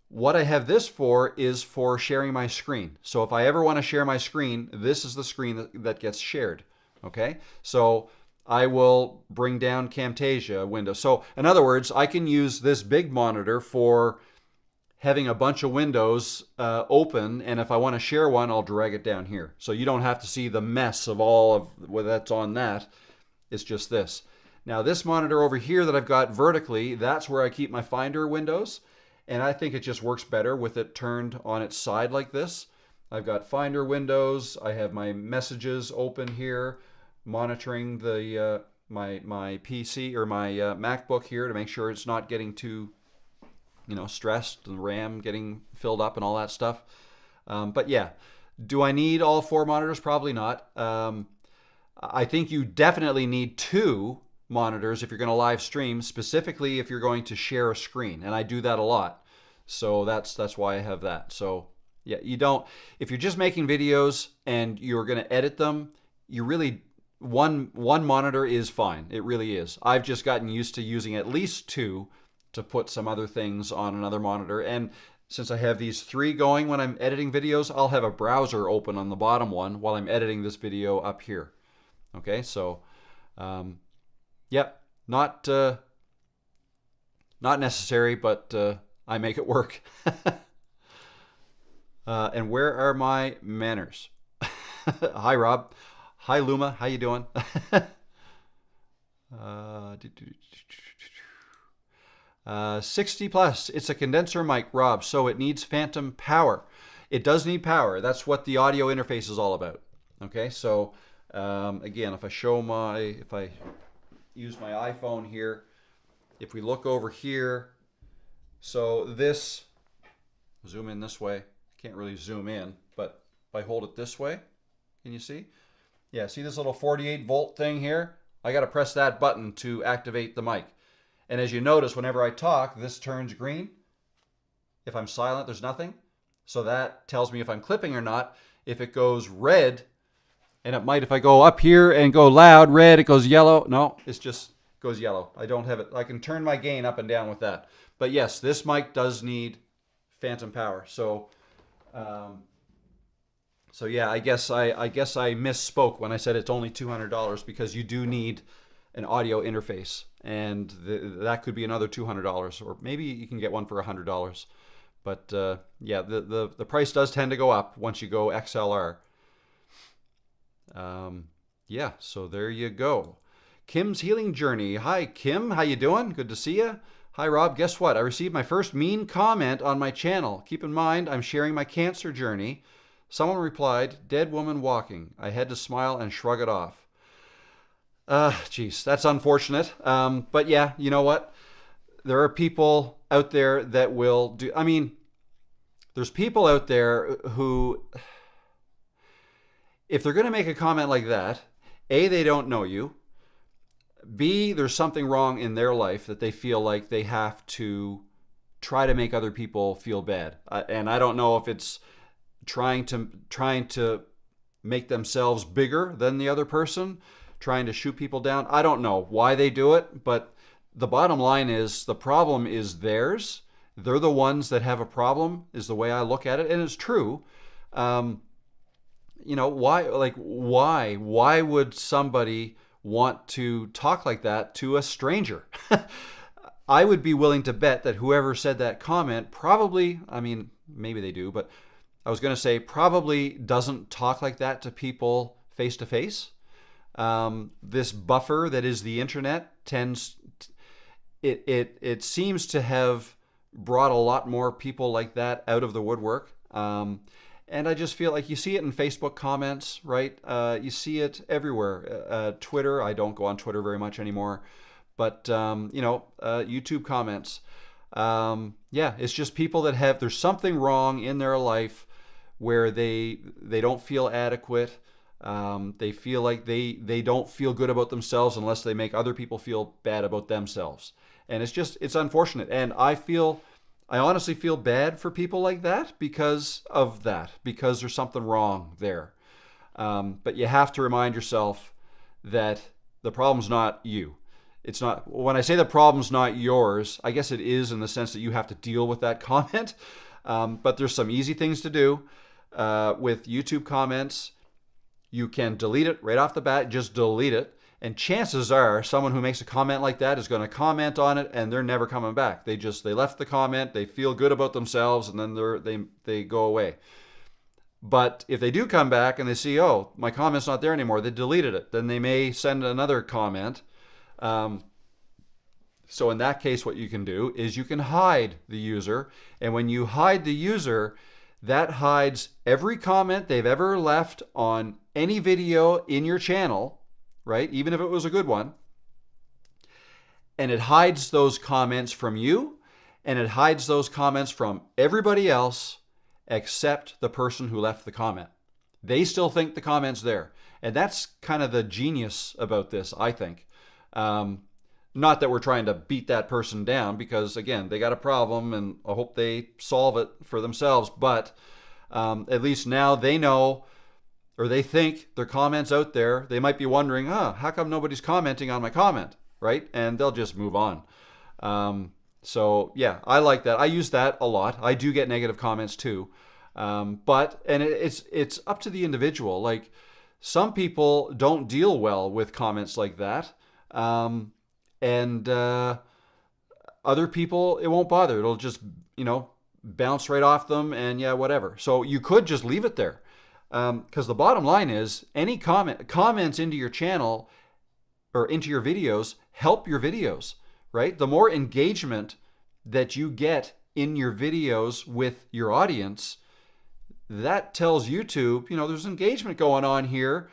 what I have this for is for sharing my screen. So if I ever want to share my screen, this is the screen that gets shared. Okay? So I will bring down Camtasia windows. So in other words, I can use this big monitor for having a bunch of windows open, and if I want to share one, I'll drag it down here. So you don't have to see the mess of all of what that's on that. It's just this. Now this monitor over here that I've got vertically, that's where I keep my Finder windows. And I think it just works better with it turned on its side like this. I've got Finder windows. I have my messages open here, monitoring the my PC or my MacBook here to make sure it's not getting too, stressed and RAM getting filled up and all that stuff. But yeah, do I need all 4 monitors? Probably not. I think you definitely need 2 monitors if you're going to live stream, specifically if you're going to share a screen, and I do that a lot. So that's why I have that. So yeah, if you're just making videos and you're going to edit them, you really one monitor is fine. It really is. I've just gotten used to using at least 2 to put some other things on another monitor, and since I have these 3 going when I'm editing videos, I'll have a browser open on the bottom one while I'm editing this video up here. Okay, so yep, not necessary, but I make it work. And where are my manners? Hi, Rob. Hi, Luma. How you doing? 60 plus. It's a condenser mic, Rob, so it needs phantom power. It does need power. That's what the audio interface is all about. Okay, so again, if I use my iPhone here, if we look over here, so this, zoom in this way, can't really zoom in, but if I hold it this way, can you see? Yeah, see this little 48 volt thing here? I got to press that button to activate the mic. And as you notice, whenever I talk, this turns green. If I'm silent, there's nothing. So that tells me if I'm clipping or not. If it goes red, and it might, if I go up here and go loud, red, it goes yellow. No, it just goes yellow. I don't have it. I can turn my gain up and down with that. But yes, this mic does need phantom power. So, yeah, I guess I misspoke when I said it's only $200 because you do need an audio interface, and that could be another $200, or maybe you can get one for $100. But yeah, the price does tend to go up once you go XLR. Yeah, so there you go. Kim's Healing Journey. Hi, Kim. How you doing? Good to see you. Hi, Rob. Guess what? I received my first mean comment on my channel. Keep in mind, I'm sharing my cancer journey. Someone replied, "Dead woman walking." I had to smile and shrug it off. Geez, that's unfortunate. But yeah, you know what? There are people out there that will do, I mean, there's people out there who, if they're going to make a comment like that, A, they don't know you. B, there's something wrong in their life that they feel like they have to try to make other people feel bad. And I don't know if it's trying to make themselves bigger than the other person, trying to shoot people down. I don't know why they do it, but the bottom line is the problem is theirs. They're the ones that have a problem, is the way I look at it, and it's true. You know, why would somebody want to talk like that to a stranger? I would be willing to bet that whoever said that comment probably, I mean, maybe they do, but I was going to say probably doesn't talk like that to people face to face. This buffer that is the internet it seems to have brought a lot more people like that out of the woodwork. And I just feel like you see it in Facebook comments, right? You see it everywhere. Twitter, I don't go on Twitter very much anymore, but YouTube comments. It's just people that there's something wrong in their life where they don't feel adequate. They feel like they don't feel good about themselves unless they make other people feel bad about themselves. And it's unfortunate. And I honestly feel bad for people like that because of that, because there's something wrong there. But you have to remind yourself that the problem's not you. It's not, when I say the problem's not yours, I guess it is in the sense that you have to deal with that comment. But there's some easy things to do with YouTube comments. You can delete it right off the bat, just delete it. And chances are someone who makes a comment like that is going to comment on it and they're never coming back. They left the comment, they feel good about themselves, and then they go away. But if they do come back and they see, oh, my comment's not there anymore, they deleted it, then they may send another comment. So in that case, what you can do is you can hide the user. And when you hide the user, that hides every comment they've ever left on any video in your channel, right? Even if it was a good one. And it hides those comments from you, and it hides those comments from everybody else except the person who left the comment. They still think the comment's there. And that's kind of the genius about this, I think. Not that we're trying to beat that person down, because again, they got a problem and I hope they solve it for themselves. But at least now they know, or they think their comment's out there. They might be wondering, how come nobody's commenting on my comment, right? And they'll just move on. So yeah, I like that. I use that a lot. I do get negative comments too. But it's up to the individual. Like, some people don't deal well with comments like that. And other people, it won't bother. It'll just, bounce right off them and yeah, whatever. So you could just leave it there. Because the bottom line is, any comments into your channel or into your videos help your videos, right? The more engagement that you get in your videos with your audience, that tells YouTube, there's engagement going on here.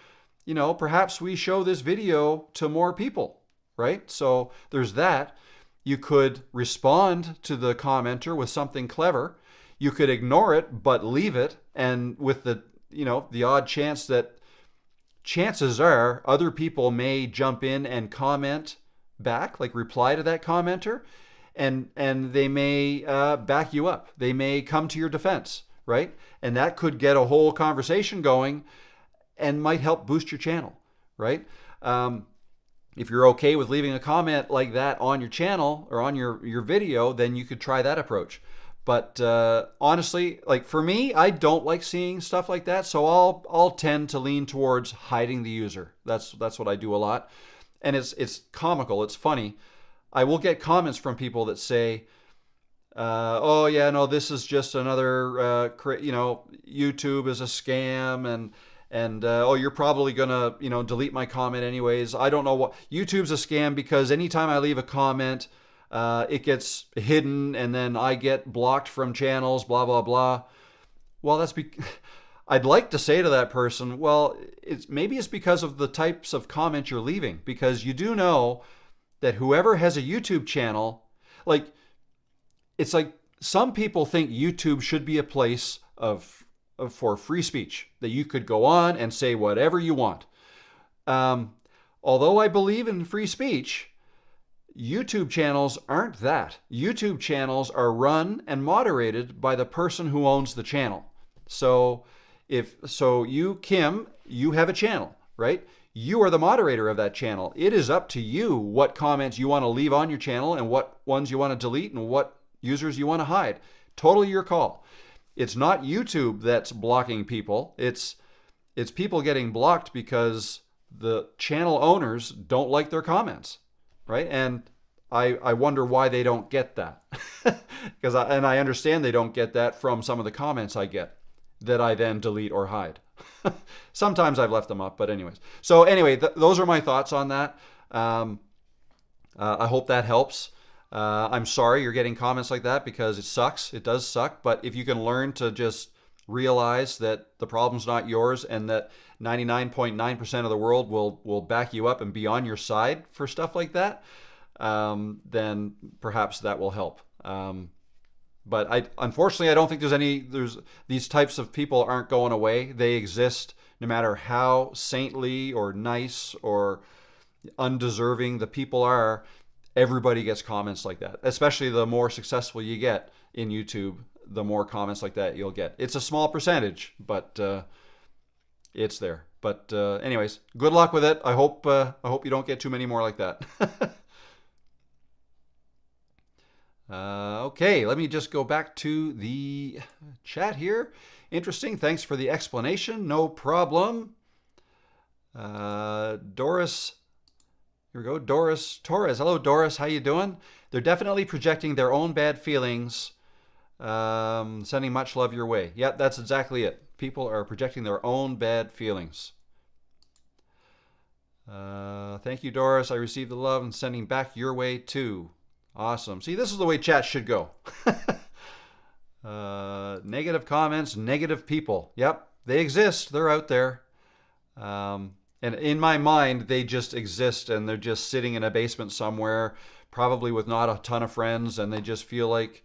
Perhaps we show this video to more people, right? So there's that. You could respond to the commenter with something clever. You could ignore it, but leave it. And with the odd chance that chances are other people may jump in and comment back, like reply to that commenter, and they may back you up. They may come to your defense, right? And that could get a whole conversation going and might help boost your channel, right? If you're okay with leaving a comment like that on your channel or on your video, then you could try that approach. But honestly, like for me, I don't like seeing stuff like that, so I'll tend to lean towards hiding the user. That's what I do a lot, and it's comical. It's funny. I will get comments from people that say, "Oh yeah, no, this is just another YouTube is a scam, and oh, you're probably gonna delete my comment anyways. I don't know what YouTube's a scam because anytime I leave a comment, it gets hidden and then I get blocked from channels, blah, blah, blah." Well, I'd like to say to that person, well, maybe it's because of the types of comments you're leaving, because you do know that whoever has a YouTube channel, it's like some people think YouTube should be a place for free speech, that you could go on and say whatever you want. Although I believe in free speech, YouTube channels aren't that. YouTube channels are run and moderated by the person who owns the channel. So you, Kim, you have a channel, right? You are the moderator of that channel. It is up to you what comments you want to leave on your channel and what ones you want to delete and what users you want to hide. Totally your call. It's not YouTube that's blocking people. It's people getting blocked because the channel owners don't like their comments. Right? And I wonder why they don't get that. I understand they don't get that from some of the comments I get. that I then delete or hide. Sometimes I've left them up, but anyways. So anyway, those are my thoughts on that. I hope that helps. I'm sorry you're getting comments like that because it sucks. It does suck. But if you can learn to just realize that the problem's not yours and that 99.9% of the world will back you up and be on your side for stuff like that, then perhaps that will help. But unfortunately, I don't think there's these types of people aren't going away. They exist no matter how saintly or nice or undeserving the people are. Everybody gets comments like that, especially the more successful you get in YouTube, the more comments like that you'll get. It's a small percentage, but it's there. But anyways, good luck with it. I hope you don't get too many more like that. Okay, let me just go back to the chat here. Interesting. Thanks for the explanation. No problem. Doris, here we go. Doris Torres. Hello, Doris. How you doing? They're definitely projecting their own bad feelings. Sending much love your way. Yeah, that's exactly it. People are projecting their own bad feelings. Thank you, Doris. I received the love and sending back your way too. Awesome. See, this is the way chat should go. Negative comments, negative people. Yep, they exist. They're out there. And in my mind, they just exist and they're just sitting in a basement somewhere, probably with not a ton of friends, and they just feel like,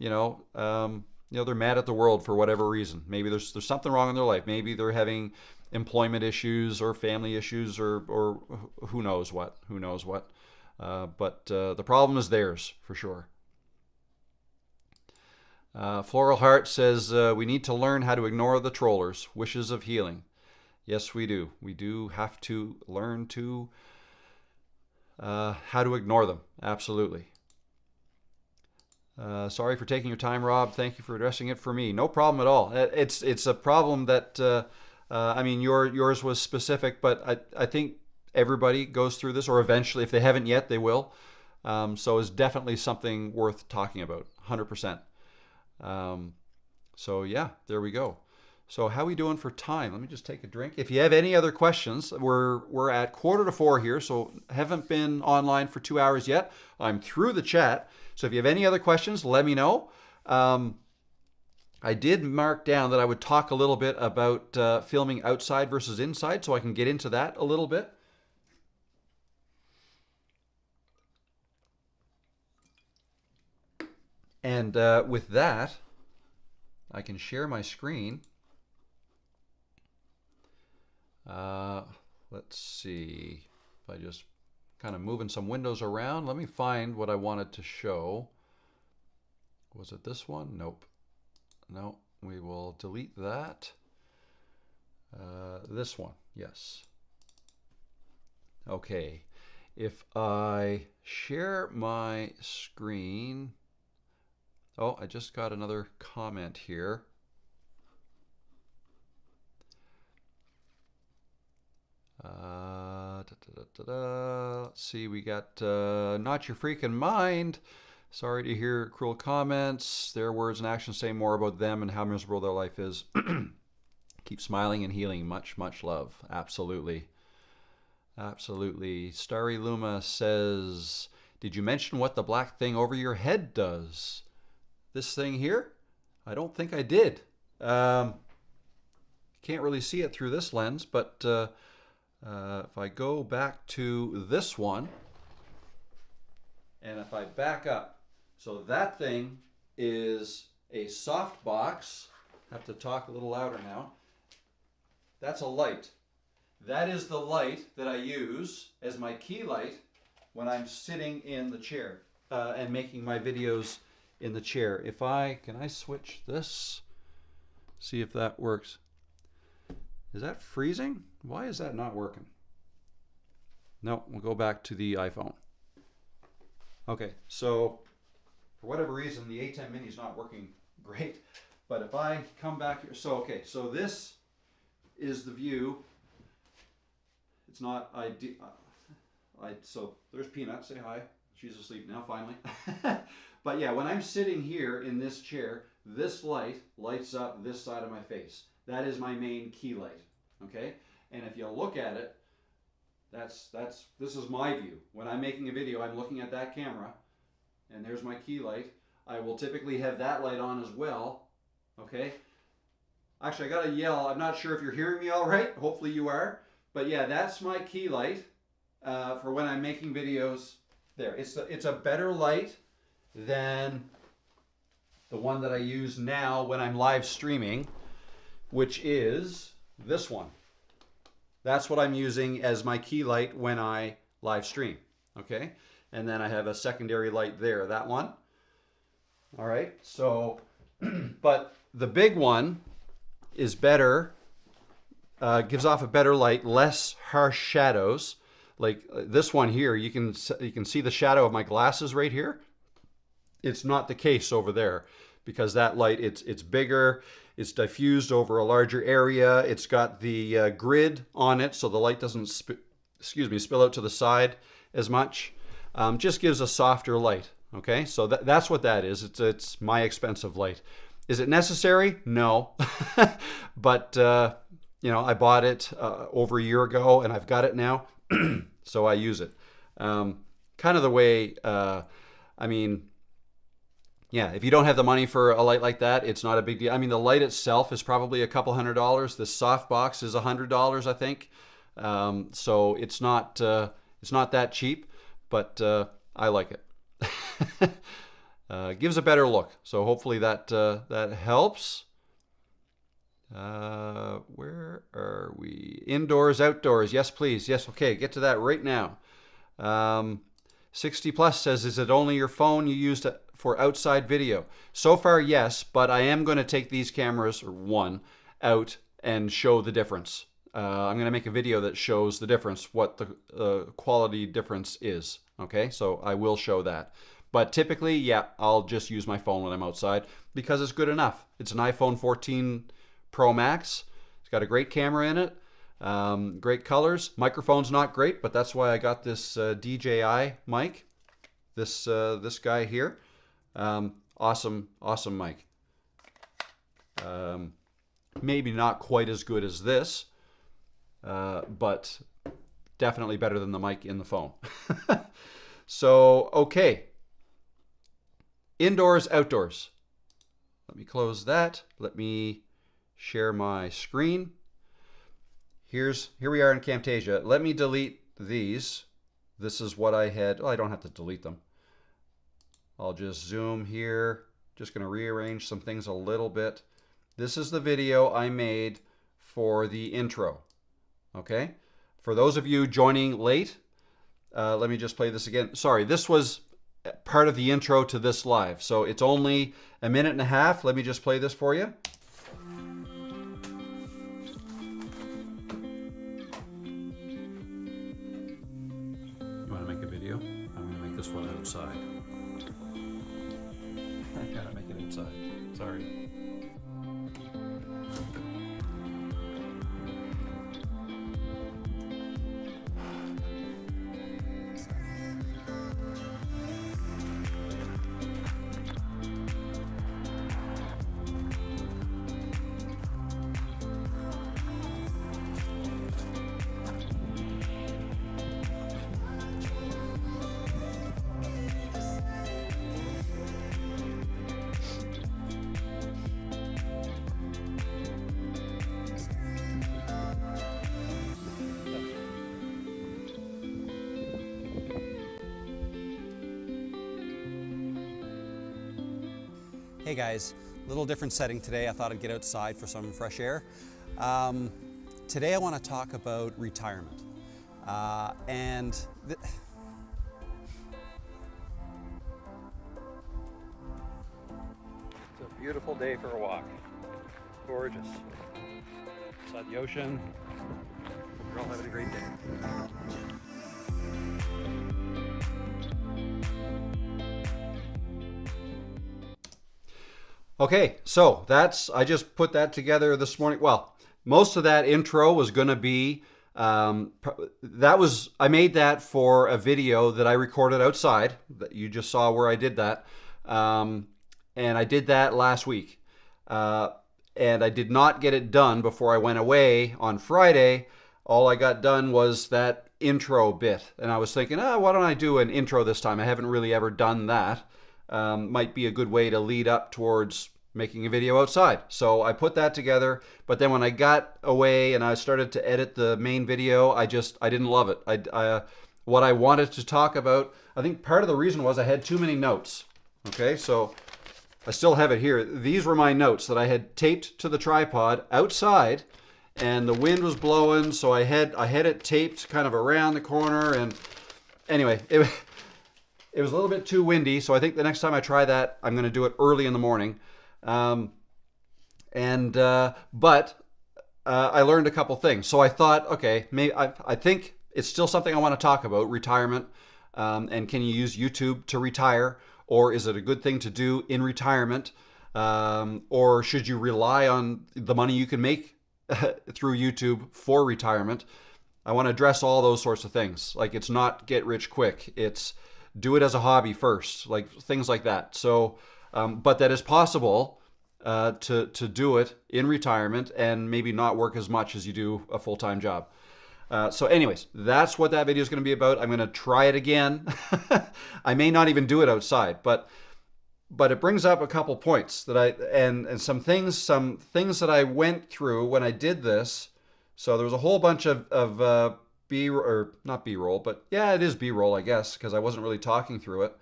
they're mad at the world for whatever reason. Maybe there's something wrong in their life. Maybe they're having employment issues or family issues or who knows what. But the problem is theirs for sure. Floral Heart says, we need to learn how to ignore the trollers. Wishes of healing. Yes, we do. We do have to learn to how to ignore them. Absolutely. Sorry for taking your time, Rob. Thank you for addressing it for me. No problem at all. It's a problem that, yours was specific, but I think everybody goes through this, or eventually, if they haven't yet, they will. So it's definitely something worth talking about, 100%. So yeah, there we go. So how are we doing for time? Let me just take a drink. If you have any other questions, we're at 3:45 here, so haven't been online for 2 hours yet. I'm through the chat. So if you have any other questions, let me know. I did mark down that I would talk a little bit about filming outside versus inside, so I can get into that a little bit. And with that, I can share my screen. Let's see if I just kind of moving some windows around. Let me find what I wanted to show. Was it this one? Nope. No, we will delete that. This one, yes. Okay, if I share my screen. Oh, I just got another comment here. Let's see, we got Not Your Freaking Mind. Sorry to hear cruel comments. Their words and actions say more about them and how miserable their life is. Keep smiling and healing. Much, much love. Absolutely. Absolutely. Starry Luma says, did you mention what the black thing over your head does? This thing here? I don't think I did. Can't really see it through this lens, but if I go back to this one, and if I back up, so that thing is a soft box. I have to talk a little louder now. That's a light. That is the light that I use as my key light when I'm sitting in the chair and making my videos in the chair. Can I switch this? See if that works. Is that freezing? Why is that not working? No, we'll go back to the iPhone. Okay, so for whatever reason, the A10 Mini is not working great. But if I come back here, so this is the view. It's not ideal. So there's Peanut. Say hi. she's asleep now finally. But yeah, when I'm sitting here in this chair, this light lights up this side of my face. That is my main key light, okay? And if you look at it, this is my view. When I'm making a video, I'm looking at that camera, and there's my key light. I will typically have that light on as well, okay? Actually, I gotta yell. I'm not sure if you're hearing me all right. Hopefully you are. But yeah, that's my key light for when I'm making videos. There, it's a better light than the one that I use now when I'm live streaming, which is this one. That's what I'm using as my key light when I live stream, okay? And then I have a secondary light there, that one. All right, so, but the big one is better, gives off a better light, less harsh shadows. Like this one here, you can see the shadow of my glasses right here. It's not the case over there because that light, it's bigger, it's diffused over a larger area. It's got the grid on it, so the light doesn't spill out to the side as much. Just gives a softer light. Okay, so that's what that is. It's my expensive light. Is it necessary? No, but you know, I bought it over a year ago, and I've got it now, so I use it. Kind of the way. I mean. Yeah, if you don't have the money for a light like that, it's not a big deal. I mean, the light itself is probably a couple $100. This soft box is $100, I think. So it's not that cheap, but I like it. Gives a better look. So hopefully that helps. Where are we? Indoors, outdoors. Yes, please. Yes, okay. Get to that right now. 60 plus says, is it only your phone you used for outside video? So far, yes, but I am going to take these cameras, or one, out and show the difference. I'm going to make a video that shows the difference, what the quality difference is. Okay, so I will show that. But typically, yeah, I'll just use my phone when I'm outside because it's good enough. It's an iPhone 14 Pro Max. It's got a great camera in it. Great colors. Microphone's not great, but that's why I got this DJI mic. This guy here. Awesome mic. Maybe not quite as good as this, but definitely better than the mic in the phone. So, okay. Indoors, outdoors. Let me close that. Let me share my screen. Here we are in Camtasia. Let me delete these. This is what I had. Oh, I don't have to delete them. I'll just zoom here. Just going to rearrange some things a little bit. This is the video I made for the intro. Okay? For those of you joining late, let me just play this again. Sorry, this was part of the intro to this live. So it's only a minute and a half. Let me just play this for you. This one outside. I gotta make it inside. Sorry. Hey guys, little different setting today. I thought I'd get outside for some fresh air. Today I want to talk about retirement. It's a beautiful day for a walk. Gorgeous. Beside the ocean. Hope you're all having a great day. Okay, so I just put that together this morning. Well, most of that intro was going to be I made that for a video that I recorded outside that you just saw where I did that. And I did that last week. And I did not get it done before I went away on Friday. All I got done was that intro bit. And I was thinking, why don't I do an intro this time? I haven't really ever done that. Might be a good way to lead up towards making a video outside. So I put that together, but then when I got away and I started to edit the main video, I didn't love it. What I wanted to talk about, I think part of the reason was I had too many notes. Okay, so I still have it here. These were my notes that I had taped to the tripod outside, and the wind was blowing, so I had it taped kind of around the corner, and anyway, it was a little bit too windy, so I think the next time I try that, I'm going to do it early in the morning. But I learned a couple things. So I thought, okay, maybe I think it's still something I want to talk about, retirement. And can you use YouTube to retire? Or is it a good thing to do in retirement? Or should you rely on the money you can make through YouTube for retirement? I want to address all those sorts of things. Like, it's not get rich quick. It's do it as a hobby first, like things like that. So, but that is possible to do it in retirement and maybe not work as much as you do a full-time job. So anyways, that's what that video is going to be about. I'm going to try it again. I may not even do it outside, but it brings up a couple points that and some things that I went through when I did this. So there was a whole bunch of not B-roll, but yeah, it is B-roll, I guess, because I wasn't really talking through it.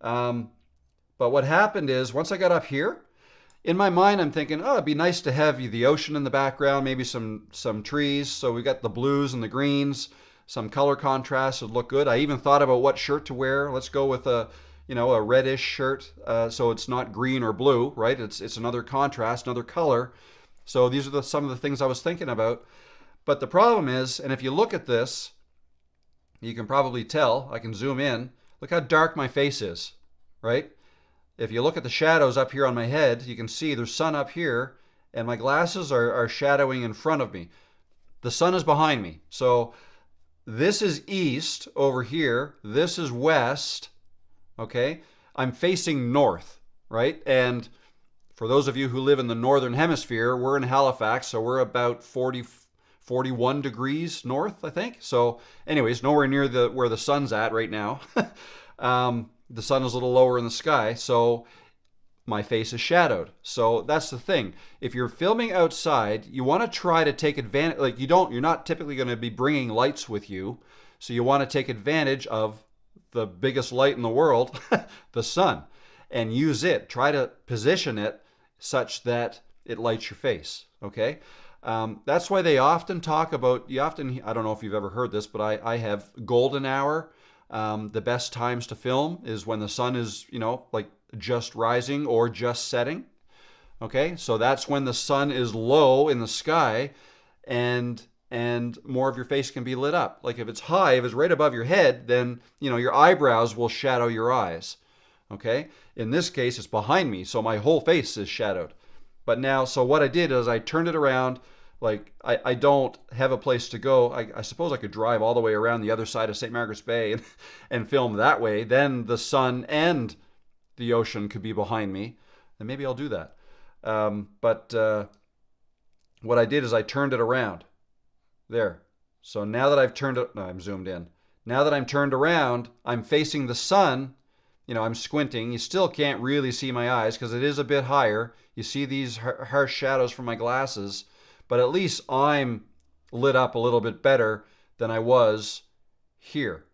But what happened is, once I got up here, in my mind, I'm thinking, it'd be nice to have the ocean in the background, maybe some trees. So we got the blues and the greens, some color contrast would look good. I even thought about what shirt to wear. Let's go with a reddish shirt, so it's not green or blue, right? It's another contrast, another color. So these are some of the things I was thinking about. But the problem is, and if you look at this, you can probably tell, I can zoom in, look how dark my face is, right? If you look at the shadows up here on my head, you can see there's sun up here, and my glasses are shadowing in front of me. The sun is behind me. So this is east over here. This is west, okay? I'm facing north, right? And for those of you who live in the northern hemisphere, we're in Halifax, so we're about 41 degrees north, I think. So anyways, nowhere near where the sun's at right now. The sun is a little lower in the sky, so my face is shadowed. So that's the thing. If you're filming outside, you want to try to take advantage, like you're not typically going to be bringing lights with you, so you want to take advantage of the biggest light in the world, the sun, and use it. Try to position it such that it lights your face, okay? That's why they often talk about, I don't know if you've ever heard this, but I have golden hour. The best times to film is when the sun is, like just rising or just setting. Okay, so that's when the sun is low in the sky and more of your face can be lit up. Like if it's high, if it's right above your head, then, your eyebrows will shadow your eyes. Okay, in this case, it's behind me, so my whole face is shadowed. But now, so what I did is I turned it around. Like, I don't have a place to go. I suppose I could drive all the way around the other side of St. Margaret's Bay and film that way. Then the sun and the ocean could be behind me. And maybe I'll do that. But what I did is I turned it around. There. So now that I've turned it... No, I'm zoomed in. Now that I'm turned around, I'm facing the sun. I'm squinting. You still can't really see my eyes because it is a bit higher. You see these harsh shadows from my glasses. But at least I'm lit up a little bit better than I was here.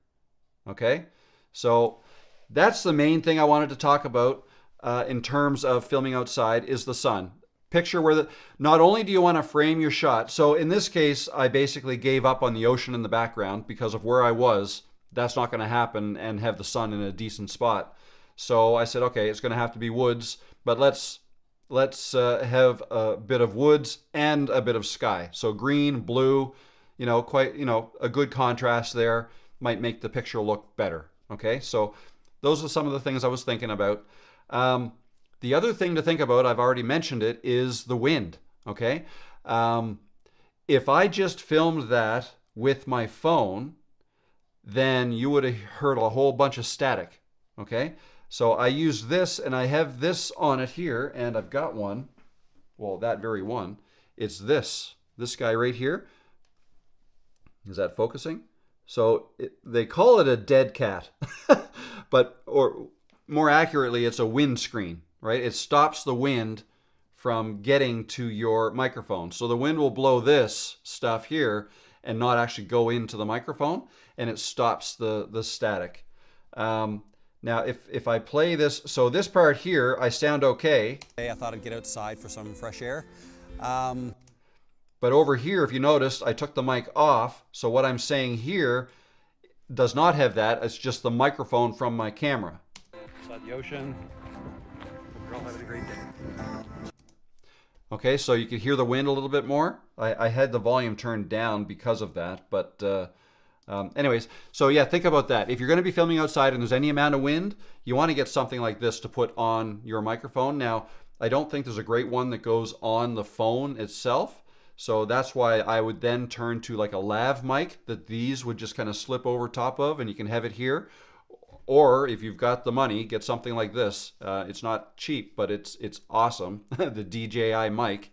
Okay? So that's the main thing I wanted to talk about in terms of filming outside is the sun. Picture where not only do you want to frame your shot, so in this case, I basically gave up on the ocean in the background because of where I was. That's not going to happen and have the sun in a decent spot. So I said, okay, it's going to have to be woods, but let's have a bit of woods and a bit of sky. So green, blue, quite, a good contrast there might make the picture look better. Okay, so those are some of the things I was thinking about. The other thing to think about, I've already mentioned it, is the wind. Okay, if I just filmed that with my phone, then you would have heard a whole bunch of static. Okay, so I use this, and I have this on it here, and I've got one. Well, that very one. It's this guy right here. Is that focusing? So they call it a dead cat, or more accurately, it's a windscreen, right? It stops the wind from getting to your microphone. So the wind will blow this stuff here and not actually go into the microphone, and it stops the static. Now, if I play this, so this part here, I sound okay. Hey, I thought I'd get outside for some fresh air. But over here, if you noticed, I took the mic off. So what I'm saying here does not have that. It's just the microphone from my camera. Beside the ocean. Hope you're all having a great day. Okay, so you could hear the wind a little bit more. I had the volume turned down because of that. But anyways, so yeah, think about that. If you're going to be filming outside and there's any amount of wind, you want to get something like this to put on your microphone. Now, I don't think there's a great one that goes on the phone itself. So that's why I would then turn to like a lav mic that these would just kind of slip over top of, and you can have it here. Or if you've got the money, get something like this. It's not cheap, but it's awesome. The DJI mic.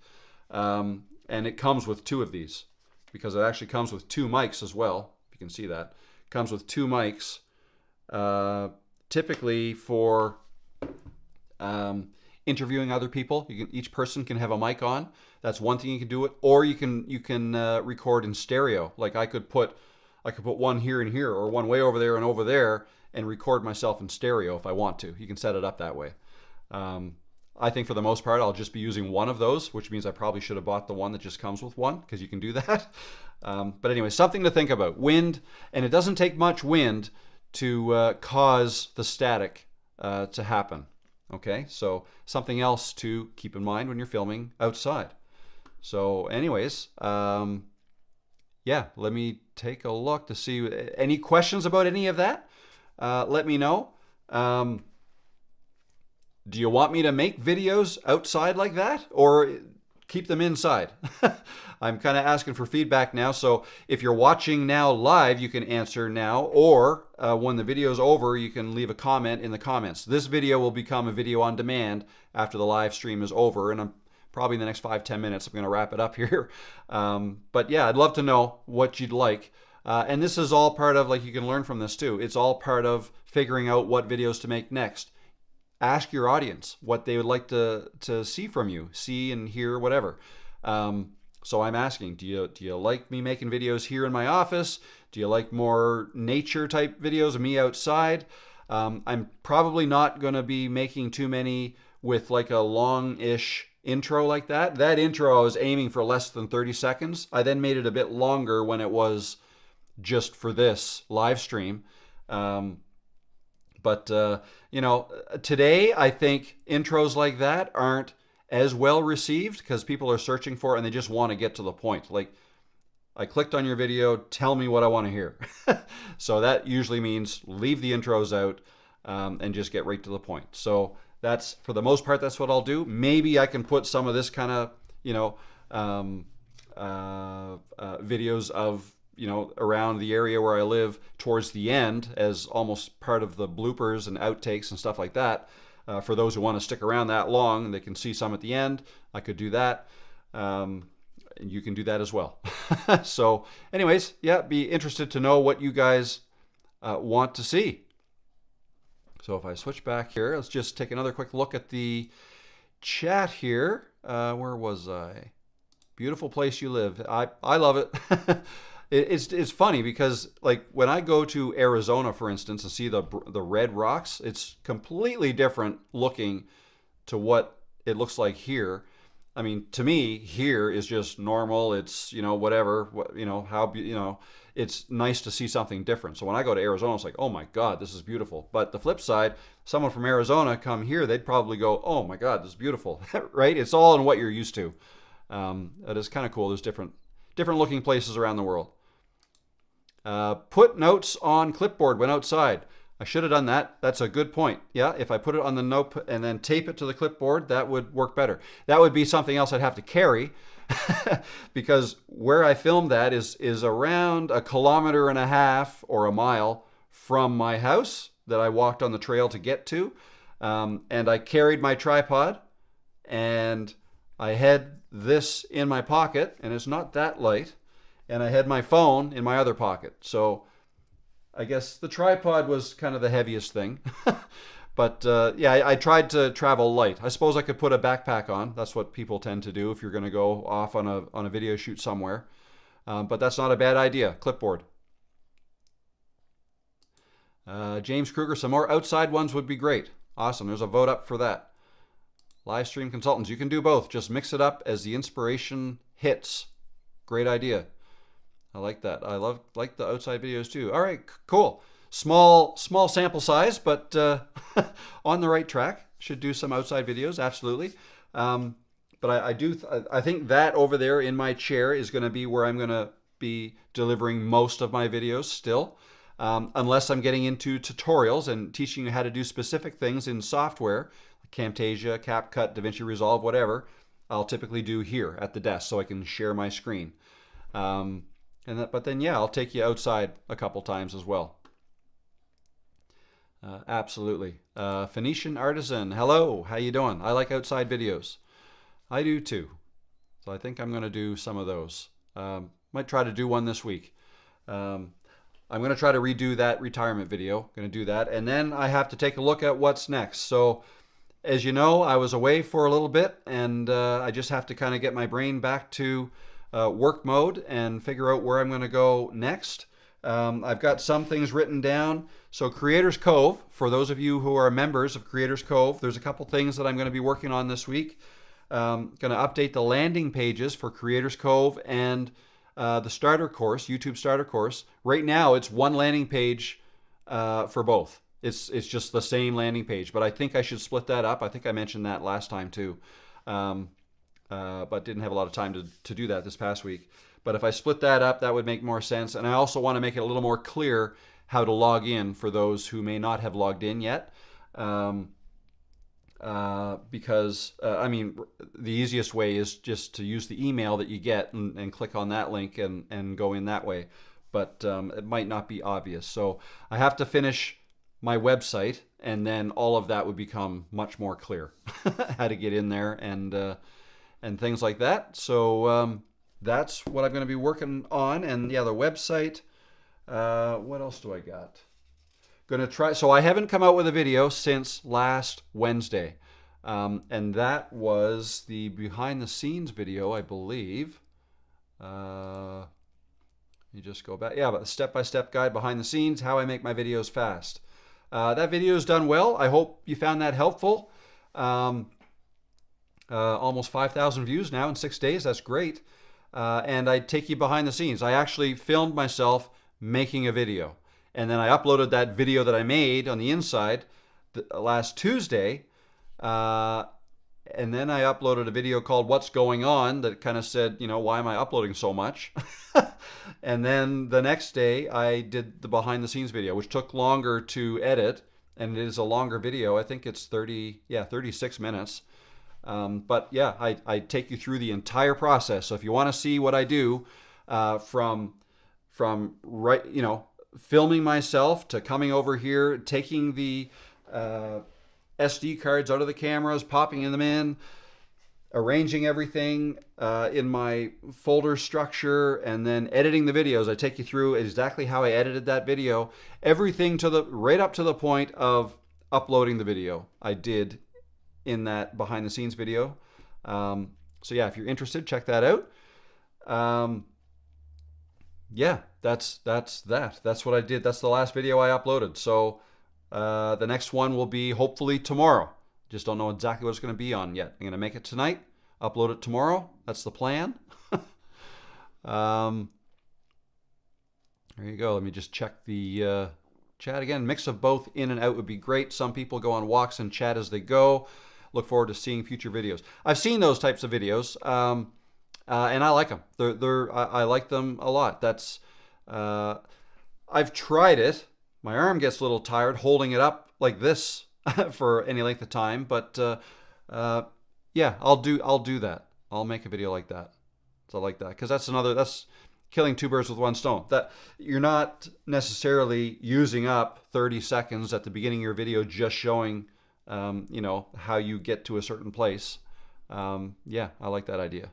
And it comes with two of these, because it actually comes with two mics as well. If you can see that. It comes with two mics. Typically for interviewing other people, each person can have a mic on. That's one thing you can do it, or you can record in stereo. Like I could put one here and here, or one way over there and over there, and record myself in stereo if I want to. You can set it up that way. I think for the most part, I'll just be using one of those, which means I probably should have bought the one that just comes with one, because you can do that. But anyway, something to think about. Wind, and it doesn't take much wind to cause the static to happen. Okay, so something else to keep in mind when you're filming outside. So anyways, yeah, let me take a look to see any questions about any of that. Let me know. Do you want me to make videos outside like that, or keep them inside? I'm kind of asking for feedback now. So if you're watching now live, you can answer now, or when the video's over, you can leave a comment in the comments. This video will become a video on demand after the live stream is over, and I'm probably in the next 5-10 minutes, I'm going to wrap it up here. But yeah, I'd love to know what you'd like. And this is all part of, like, you can learn from this too. It's all part of figuring out what videos to make next. Ask your audience what they would like to see from you, see and hear, whatever. So I'm asking, do you like me making videos here in my office? Do you like more nature type videos of me outside? I'm probably not going to be making too many with like a long-ish intro like that. That intro I was aiming for less than 30 seconds. I then made it a bit longer when it was just for this live stream. But you know, today I think intros like that aren't as well received because people are searching for it and they just want to get to the point. Like, I clicked on your video, tell me what I want to hear. So that usually means leave the intros out and just get right to the point. So that's, for the most part, that's what I'll do. Maybe I can put some of this kind of, you know, videos of, you know, around the area where I live towards the end as almost part of the bloopers and outtakes and stuff like that. For those who want to stick around that long, they can see some at the end. I could do that. And you can do that as well. So anyways, yeah, be interested to know what you guys want to see. So if I switch back here, let's just take another quick look at the chat here. Where was I? Beautiful place you live. I love it. It's funny because, like, when I go to Arizona, for instance, and see the red rocks, it's completely different looking to what it looks like here. I mean, to me, here is just normal. It's, you know, whatever, you know, how, you know, it's nice to see something different. So when I go to Arizona, it's like, oh my God, this is beautiful. But the flip side, someone from Arizona come here, they'd probably go, oh my God, this is beautiful, right? It's all in what you're used to. It is kind of cool. There's different looking places around the world. Put notes on clipboard when outside. I should have done that. That's a good point. Yeah, if I put it on the note and then tape it to the clipboard, that would work better. That would be something else I'd have to carry because where I filmed that is around 1.5 kilometers or a mile from my house that I walked on the trail to get to. And I carried my tripod and I had this in my pocket, and it's not that light, and I had my phone in my other pocket. So I guess the tripod was kind of the heaviest thing. But yeah, I tried to travel light. I suppose I could put a backpack on. That's what people tend to do if you're going to go off on a video shoot somewhere. But that's not a bad idea. Clipboard. James Kruger, some more outside ones would be great. Awesome. There's a vote up for that. Live stream consultants. You can do both. Just mix it up as the inspiration hits. Great idea. I like that. I like the outside videos too. All right, cool. Small sample size, but on the right track. Should do some outside videos, absolutely. But I think that over there in my chair is going to be where I'm going to be delivering most of my videos still. Unless I'm getting into tutorials and teaching you how to do specific things in software, Camtasia, CapCut, DaVinci Resolve, whatever, I'll typically do here at the desk so I can share my screen. But then, yeah, I'll take you outside a couple times as well. Absolutely. Phoenician Artisan, hello, how you doing? I like outside videos. I do too. So I think I'm going to do some of those. Might try to do one this week. I'm going to try to redo that retirement video. Going to do that. And then I have to take a look at what's next. So as you know, I was away for a little bit, and I just have to kind of get my brain back to work mode and figure out where I'm going to go next. I've got some things written down. So Creators Cove, for those of you who are members of Creators Cove, there's a couple things that I'm going to be working on this week. Going to update the landing pages for Creators Cove and the starter course, YouTube starter course. Right now, it's one landing page for both. It's just the same landing page, but I think I should split that up. I think I mentioned that last time too, but didn't have a lot of time to do that this past week. But if I split that up, that would make more sense. And I also want to make it a little more clear how to log in for those who may not have logged in yet. Because, I mean, the easiest way is just to use the email that you get and click on that link and go in that way. But it might not be obvious. So I have to finish my website, and then all of that would become much more clear how to get in there and things like that. So that's what I'm going to be working on. And yeah, the website. What else do I got? Going to try. So I haven't come out with a video since last Wednesday, and that was the behind the scenes video, I believe. You just go back. Yeah, but the step-by-step guide behind the scenes, how I make my videos fast. That video is done well. I hope you found that helpful. Almost 5,000 views now in 6 days. That's great. And I take you behind the scenes. I actually filmed myself making a video. And then I uploaded that video that I made on the inside last Tuesday. And then I uploaded a video called What's Going On that kind of said, you know, why am I uploading so much? And then the next day I did the behind the scenes video, which took longer to edit. And it is a longer video. I think it's 36 minutes. But yeah, I take you through the entire process. So if you want to see what I do from right, you know, filming myself to coming over here, taking the SD cards out of the cameras, popping them in, arranging everything in my folder structure, and then editing the videos. I take you through exactly how I edited that video. Everything right up to the point of uploading the video I did in that behind the scenes video. So yeah, if you're interested, check that out. Yeah, that's that. That's what I did. That's the last video I uploaded. So the next one will be hopefully tomorrow. Just don't know exactly what it's going to be on yet. I'm going to make it tonight, upload it tomorrow. That's the plan. There you go. Let me just check the chat again. Mix of both in and out would be great. Some people go on walks and chat as they go. Look forward to seeing future videos. I've seen those types of videos. And I like them. I like them a lot. I've tried it, my arm gets a little tired holding it up like this for any length of time. But yeah, I'll do that. I'll make a video like that. So I like that, because that's killing two birds with one stone. That you're not necessarily using up 30 seconds at the beginning of your video just showing how you get to a certain place. Yeah, I like that idea.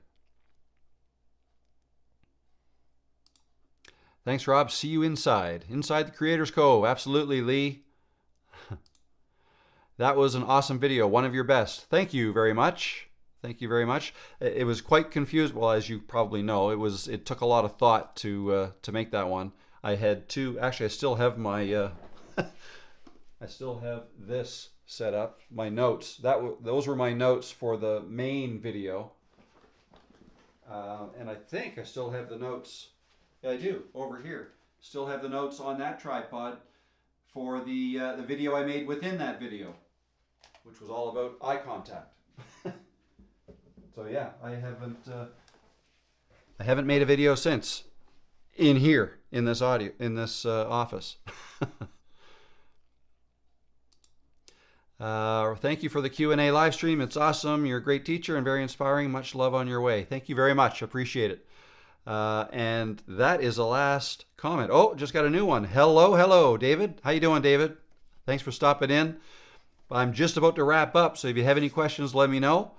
Thanks, Rob. See you inside the Creators Cove. Absolutely, Lee. That was an awesome video, one of your best. Thank you very much. Thank you very much. It was quite confused. Well, as you probably know, it took a lot of thought to make that one. I had two. Actually, I still have my I still have this set up. My notes. Those were my notes for the main video. And I think I still have the notes. Yeah, I do, over here. Still have the notes on that tripod for the video I made within that video, which was all about eye contact. So yeah, I haven't made a video since in here in this office. Thank you for the Q&A live stream. It's awesome. You're a great teacher and very inspiring. Much love on your way. Thank you very much. Appreciate it. And that is the last comment. Oh, just got a new one. Hello, David. How you doing, David? Thanks for stopping in. I'm just about to wrap up, so if you have any questions, let me know.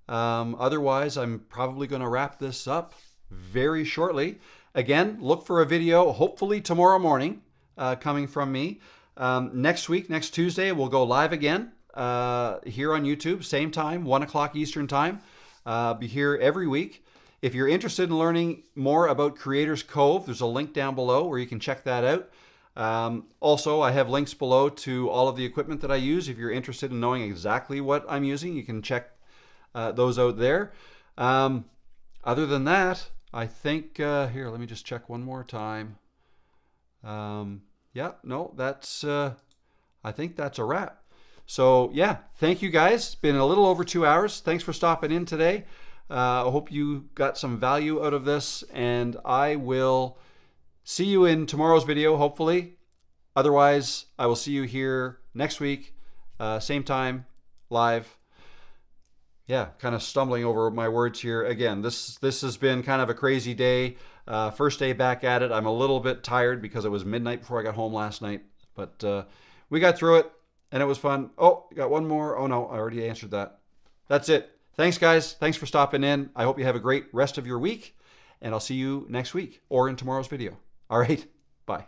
Otherwise, I'm probably going to wrap this up very shortly. Again, look for a video, hopefully tomorrow morning, coming from me. Next Tuesday, we'll go live again here on YouTube, same time, 1 o'clock Eastern time. Be here every week. If you're interested in learning more about Creators Cove, there's a link down below where you can check that out. Also, I have links below to all of the equipment that I use. If you're interested in knowing exactly what I'm using, you can check those out there. Other than that, I think, here, let me just check one more time. Yeah, no, I think that's a wrap. So yeah, thank you guys. It's been a little over 2 hours. Thanks for stopping in today. I hope you got some value out of this, and I will see you in tomorrow's video, hopefully. Otherwise, I will see you here next week, same time, live. Yeah, kind of stumbling over my words here. Again, this has been kind of a crazy day. First day back at it. I'm a little bit tired because it was midnight before I got home last night. But we got through it, and it was fun. Oh, got one more. Oh, no, I already answered that. That's it. Thanks, guys. Thanks for stopping in. I hope you have a great rest of your week, and I'll see you next week or in tomorrow's video. All right, bye.